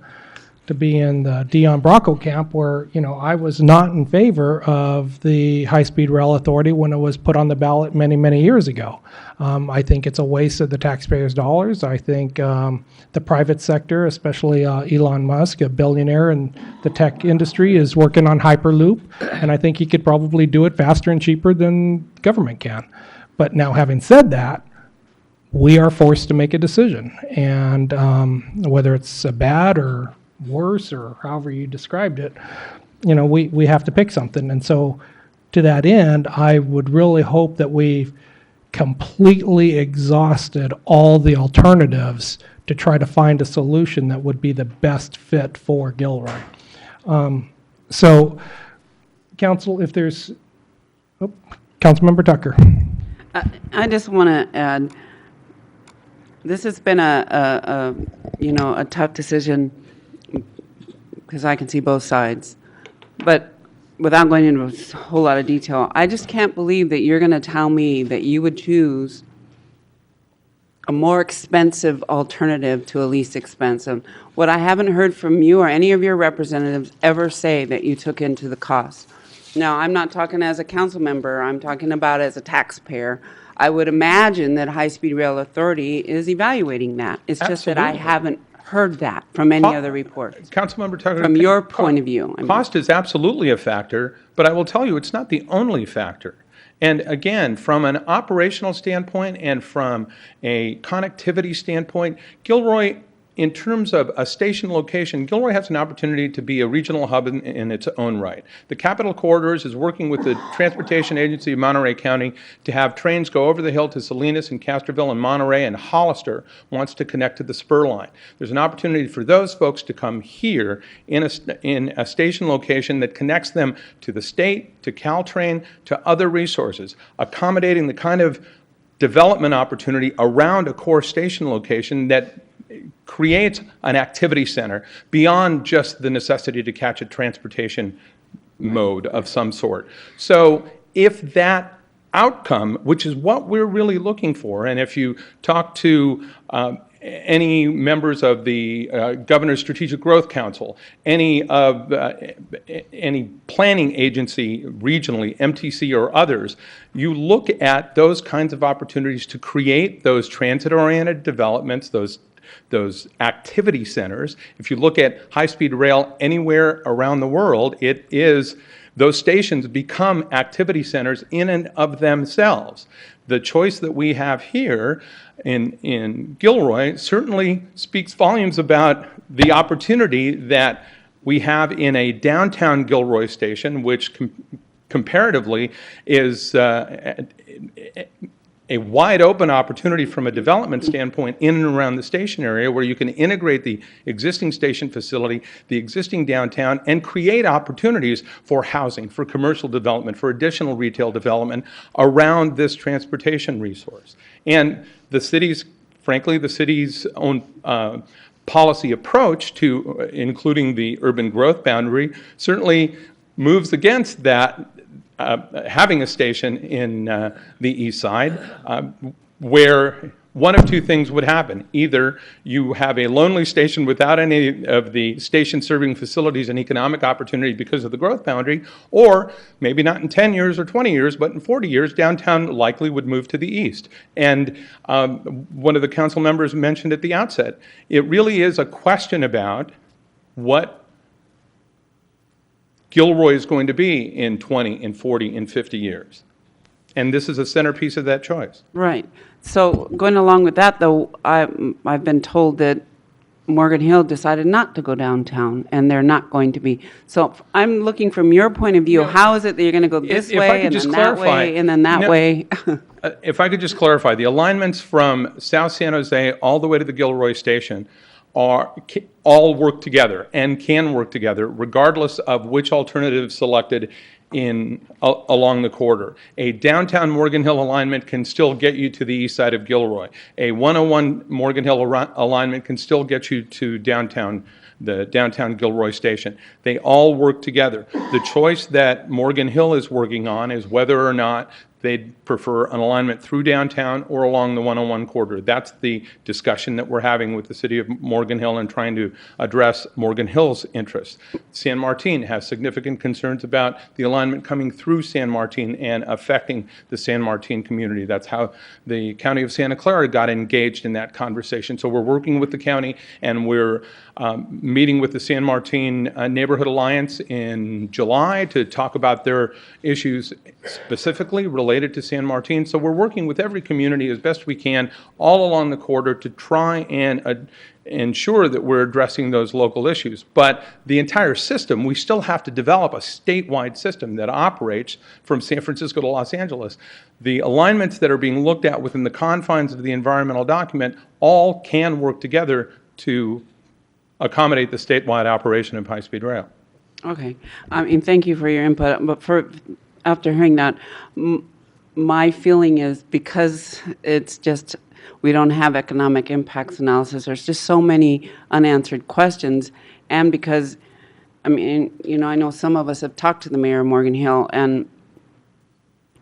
be in the Dion Bracco camp where, you know, I was not in favor of the high-speed rail authority when it was put on the ballot many, many years ago. I think it's a waste of the taxpayers' dollars. I think the private sector, especially Elon Musk, a billionaire in the tech industry, is working on Hyperloop, and I think he could probably do it faster and cheaper than government can. But now, having said that, we are forced to make a decision, and whether it's bad or worse or however you described it, you know, we have to pick something. And so to that end, I would really hope that we've completely exhausted all the alternatives to try to find a solution that would be the best fit for Gilroy. So, council, if there's, Councilmember Tucker. I just want to add, this has been a tough decision because I can see both sides. But without going into a whole lot of detail, I just can't believe that you're going to tell me that you would choose a more expensive alternative to a least expensive. What I haven't heard from you or any of your representatives ever say that you took into the cost. Now, I'm not talking as a council member, I'm talking about as a taxpayer. I would imagine that High Speed Rail Authority is evaluating that. It's just that I haven't heard that from any other reports. Councilmember Tucker. From your point of view. I mean. Cost is absolutely a factor, but I will tell you, it's not the only factor. And again, from an operational standpoint and from a connectivity standpoint, Gilroy, in terms of a station location, Gilroy has an opportunity to be a regional hub in its own right. The Capital Corridors is working with the Transportation Agency of Monterey County to have trains go over the hill to Salinas and Castroville and Monterey, and Hollister wants to connect to the spur line. There's an opportunity for those folks to come here in a station location that connects them to the state, to Caltrain, to other resources, accommodating the kind of development opportunity around a core station location that creates an activity center beyond just the necessity to catch a transportation mode of some sort. So if that outcome, which is what we're really looking for, and if you talk to any members of the Governor's Strategic Growth Council, any planning agency regionally, MTC or others, you look at those kinds of opportunities to create those transit-oriented developments, those activity centers. If you look at high-speed rail anywhere around the world, those stations become activity centers in and of themselves. The choice that we have here in Gilroy certainly speaks volumes about the opportunity that we have in a downtown Gilroy station, which comparatively is a wide open opportunity from a development standpoint in and around the station area, where you can integrate the existing station facility, the existing downtown, and create opportunities for housing, for commercial development, for additional retail development around this transportation resource. And the city's, frankly, the city's own policy approach to including the urban growth boundary certainly moves against that. Having a station in the east side where one of two things would happen. Either you have a lonely station without any of the station serving facilities and economic opportunity because of the growth boundary, or maybe not in 10 years or 20 years, but in 40 years, downtown likely would move to the east. And one of the council members mentioned at the outset, it really is a question about what Gilroy is going to be in 20, in 40, in 50 years. And this is a centerpiece of that choice. Right. So going along with that, though, I've been told that Morgan Hill decided not to go downtown, and they're not going to be. So I'm looking from your point of view, how is it that you're going to go this way, and then that way, and then that way? If I could just clarify, the alignments from South San Jose all the way to the Gilroy station all work together and can work together regardless of which alternative selected along the corridor. A downtown Morgan Hill alignment can still get you to the east side of Gilroy. A 101 Morgan Hill alignment can still get you to the downtown Gilroy station. They all work together. The choice that Morgan Hill is working on is whether or not they'd prefer an alignment through downtown or along the 101 corridor. That's the discussion that we're having with the city of Morgan Hill and trying to address Morgan Hill's interests. San Martin has significant concerns about the alignment coming through San Martin and affecting the San Martin community. That's how the county of Santa Clara got engaged in that conversation. So we're working with the county, and we're meeting with the San Martin Neighborhood Alliance in July to talk about their issues specifically related to San Martin. So we're working with every community as best we can all along the corridor to try and ensure that we're addressing those local issues. But the entire system, we still have to develop a statewide system that operates from San Francisco to Los Angeles. The alignments that are being looked at within the confines of the environmental document all can work together to accommodate the statewide operation of high-speed rail. Okay. I mean, thank you for your input. But after hearing that, my feeling is because it's just we don't have economic impacts analysis, there's just so many unanswered questions, and because, I mean, you know, I know some of us have talked to the mayor of Morgan Hill, and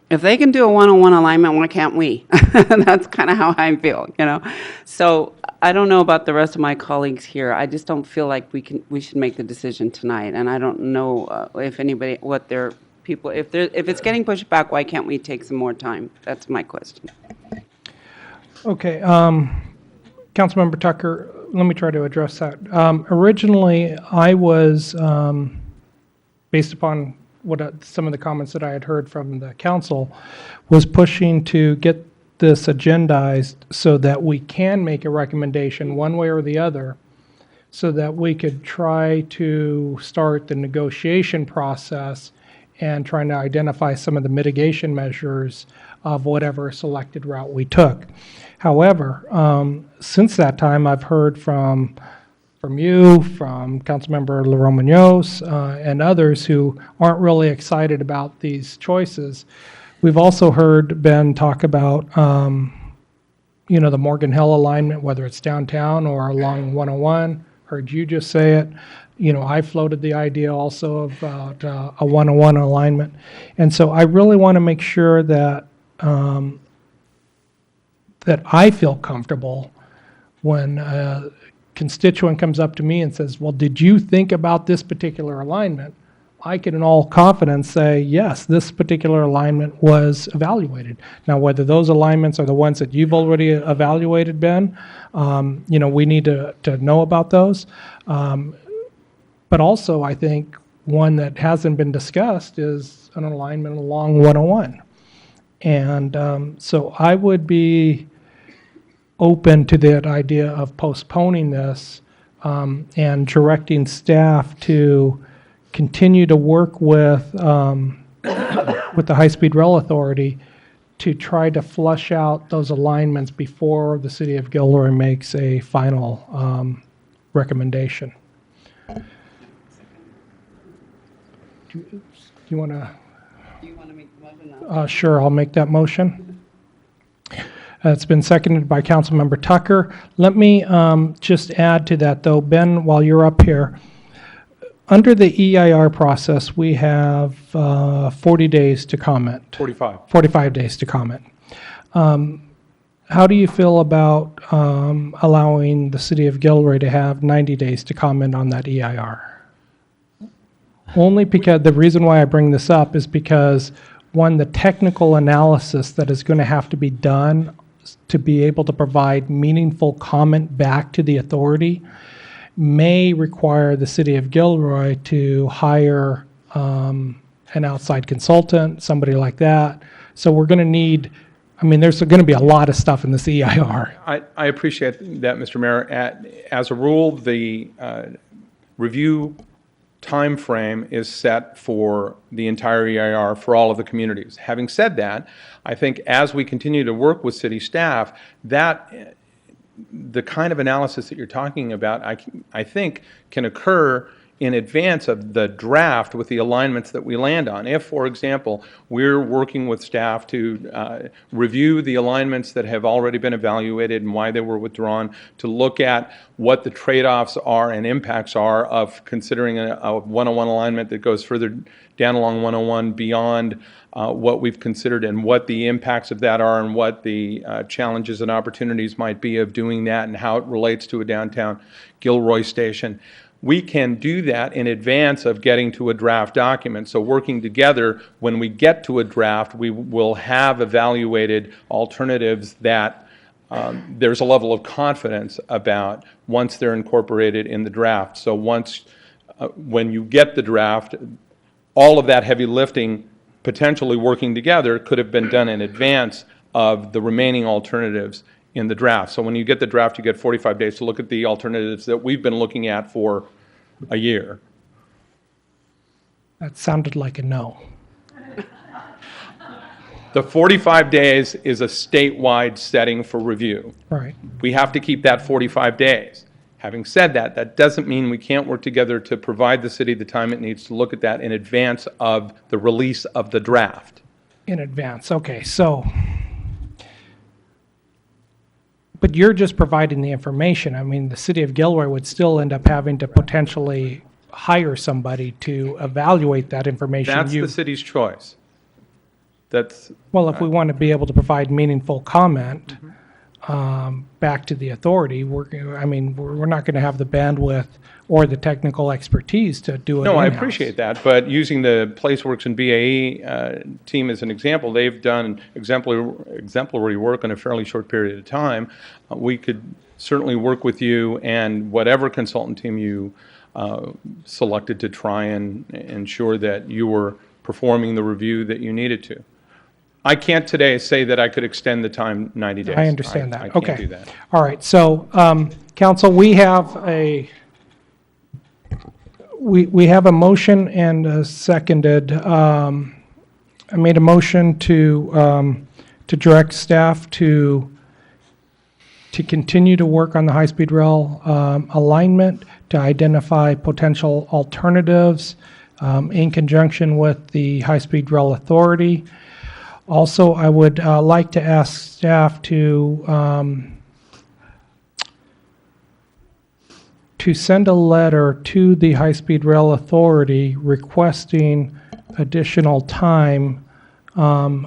if they can do a one-on-one alignment, why can't we? That's kind of how I feel, you know. So I don't know about the rest of my colleagues here. I just don't feel like we should make the decision tonight, and I don't know if anybody, if it's getting pushed back, why can't we take some more time? That's my question. Okay, Councilmember Tucker, let me try to address that. Originally, I was, based upon what some of the comments that I had heard from the council, was pushing to get this agendized so that we can make a recommendation one way or the other, so that we could try to start the negotiation process and trying to identify some of the mitigation measures of whatever selected route we took. However, since that time, I've heard from you, from Councilmember Leron Munoz, and others who aren't really excited about these choices. We've also heard Ben talk about, the Morgan Hill alignment, whether it's downtown or along 101. Heard you just say it. I floated the idea also about a 101 alignment. And so I really want to make sure that that I feel comfortable when a constituent comes up to me and says, well, did you think about this particular alignment? I can in all confidence say, yes, this particular alignment was evaluated. Now, whether those alignments are the ones that you've already evaluated, Ben, we need to know about those. But also, I think one that hasn't been discussed is an alignment along 101. And so I would be open to that idea of postponing this and directing staff to continue to work with the High-Speed Rail Authority to try to flush out those alignments before the City of Gilroy makes a final recommendation. Do you want to? Do you want to make the motion now? Sure, I'll make that motion. It's been seconded by Councilmember Tucker. Let me just add to that, though, Ben, while you're up here. Under the EIR process, we have 40 days to comment. 45. 45 days to comment. How do you feel about allowing the City of Gilroy to have 90 days to comment on that EIR? Only because the reason why I bring this up is because, one, the technical analysis that is going to have to be done to be able to provide meaningful comment back to the authority may require the City of Gilroy to hire an outside consultant, somebody like that. So we're going to need, there's going to be a lot of stuff in this EIR. I appreciate that, Mr. Mayor. As a rule, the review time frame is set for the entire EIR for all of the communities. Having said that, I think as we continue to work with city staff, that the kind of analysis that you're talking about, I think, can occur in advance of the draft with the alignments that we land on. If, for example, we're working with staff to review the alignments that have already been evaluated and why they were withdrawn, to look at what the trade-offs are and impacts are of considering a 101 alignment that goes further down along 101 beyond what we've considered and what the impacts of that are and what the challenges and opportunities might be of doing that and how it relates to a downtown Gilroy station. We can do that in advance of getting to a draft document. So working together, when we get to a draft, we will have evaluated alternatives that there's a level of confidence about once they're incorporated in the draft. So once, when you get the draft, all of that heavy lifting potentially working together could have been done in advance of the remaining alternatives in the draft. So when you get the draft, you get 45 days to look at the alternatives that we've been looking at for a year. That sounded like a no. The 45 days is a statewide setting for review. Right. We have to keep that 45 days. Having said that, that doesn't mean we can't work together to provide the city the time it needs to look at that in advance of the release of the draft. In advance, okay, so. But you're just providing the information. The City of Gilroy would still end up having to potentially hire somebody to evaluate that information. That's the city's choice. Well, if we want to be able to provide meaningful comment back to the authority, we're not going to have the bandwidth or the technical expertise to do it. No, I in-house. appreciate that, but using the PlaceWorks and BAE team as an example, they've done exemplary work in a fairly short period of time. We could certainly work with you and whatever consultant team you selected to try and ensure that you were performing the review that you needed to. I can't today say that I could extend the time 90 days. I understand that. I Okay. can't do that. All right. So, council, we have a motion and a seconded. I made a motion to direct staff to continue to work on the high-speed rail alignment, to identify potential alternatives in conjunction with the high-speed rail authority. Also, I would like to ask staff to send a letter to the high-speed rail authority requesting additional time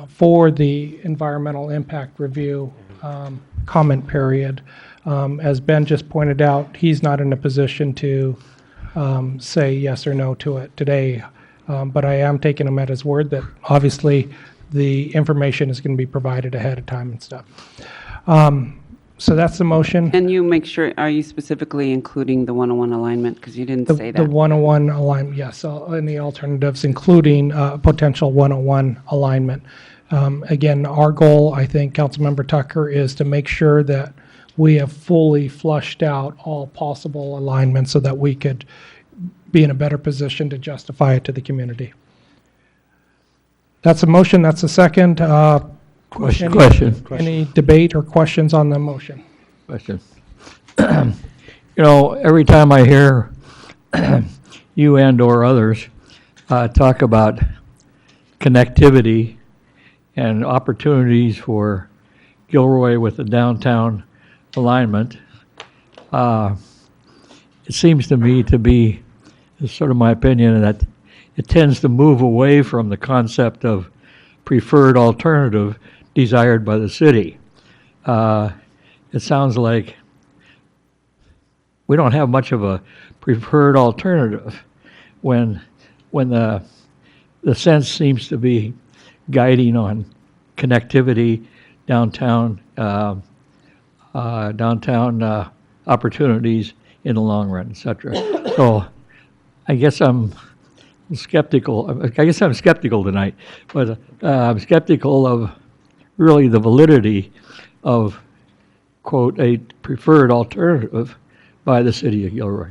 for the environmental impact review comment period. As Ben just pointed out, he's not in a position to say yes or no to it today, but I am taking him at his word that obviously the information is going to be provided ahead of time and stuff. So that's the motion. Can you make sure, are you specifically including the 101 alignment? Because you didn't say that. The 101 alignment, yes, and the alternatives, including potential 101 alignment. Again, our goal, I think, Councilmember Tucker, is to make sure that we have fully flushed out all possible alignments so that we could be in a better position to justify it to the community. That's a motion. That's a second. Question. Any debate or questions on the motion? Question. Every time I hear you and/or others talk about connectivity and opportunities for Gilroy with the downtown alignment, it seems to me to be, it's sort of my opinion, that it tends to move away from the concept of preferred alternative desired by the city. It sounds like we don't have much of a preferred alternative when the sense seems to be guiding on connectivity, downtown opportunities in the long run, et cetera. So I guess I'm skeptical. I guess I'm skeptical tonight, but I'm skeptical of really the validity of, quote, a preferred alternative by the city of Gilroy.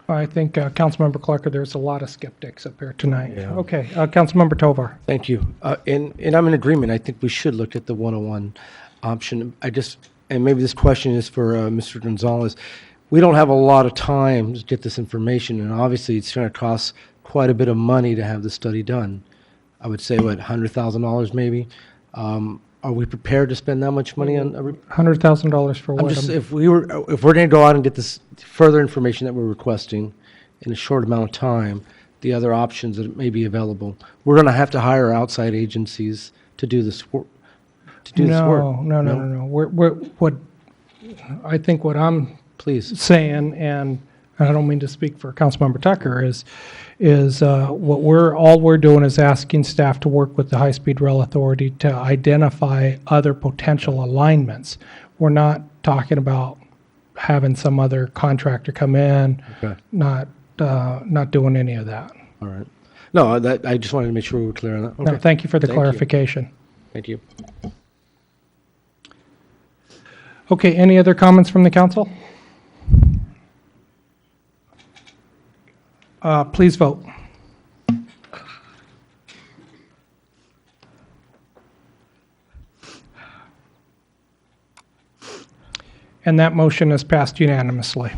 I think, Councilmember Clarker, there's a lot of skeptics up here tonight. Yeah. Okay, Councilmember Tovar. Thank you. And I'm in agreement. I think we should look at the 101 option. And maybe this question is for Mr. Gonzalez. We don't have a lot of time to get this information, and obviously it's going to cost quite a bit of money to have the study done. I would say, what, $100,000 maybe? Are we prepared to spend that much money on? $100,000 for what? If we're going to go out and get this further information that we're requesting in a short amount of time, the other options that may be available, we're going to have to hire outside agencies to do this work. No. I think what I'm saying, and I don't mean to speak for Councilmember Tucker, is what we're doing is asking staff to work with the High-Speed Rail Authority to identify other potential alignments. We're not talking about having some other contractor come in, not doing any of that. All right. No, I just wanted to make sure we were clear on that. Okay. No, thank you for the clarification. Thank you. Okay, any other comments from the council? Please vote. And that motion is passed unanimously.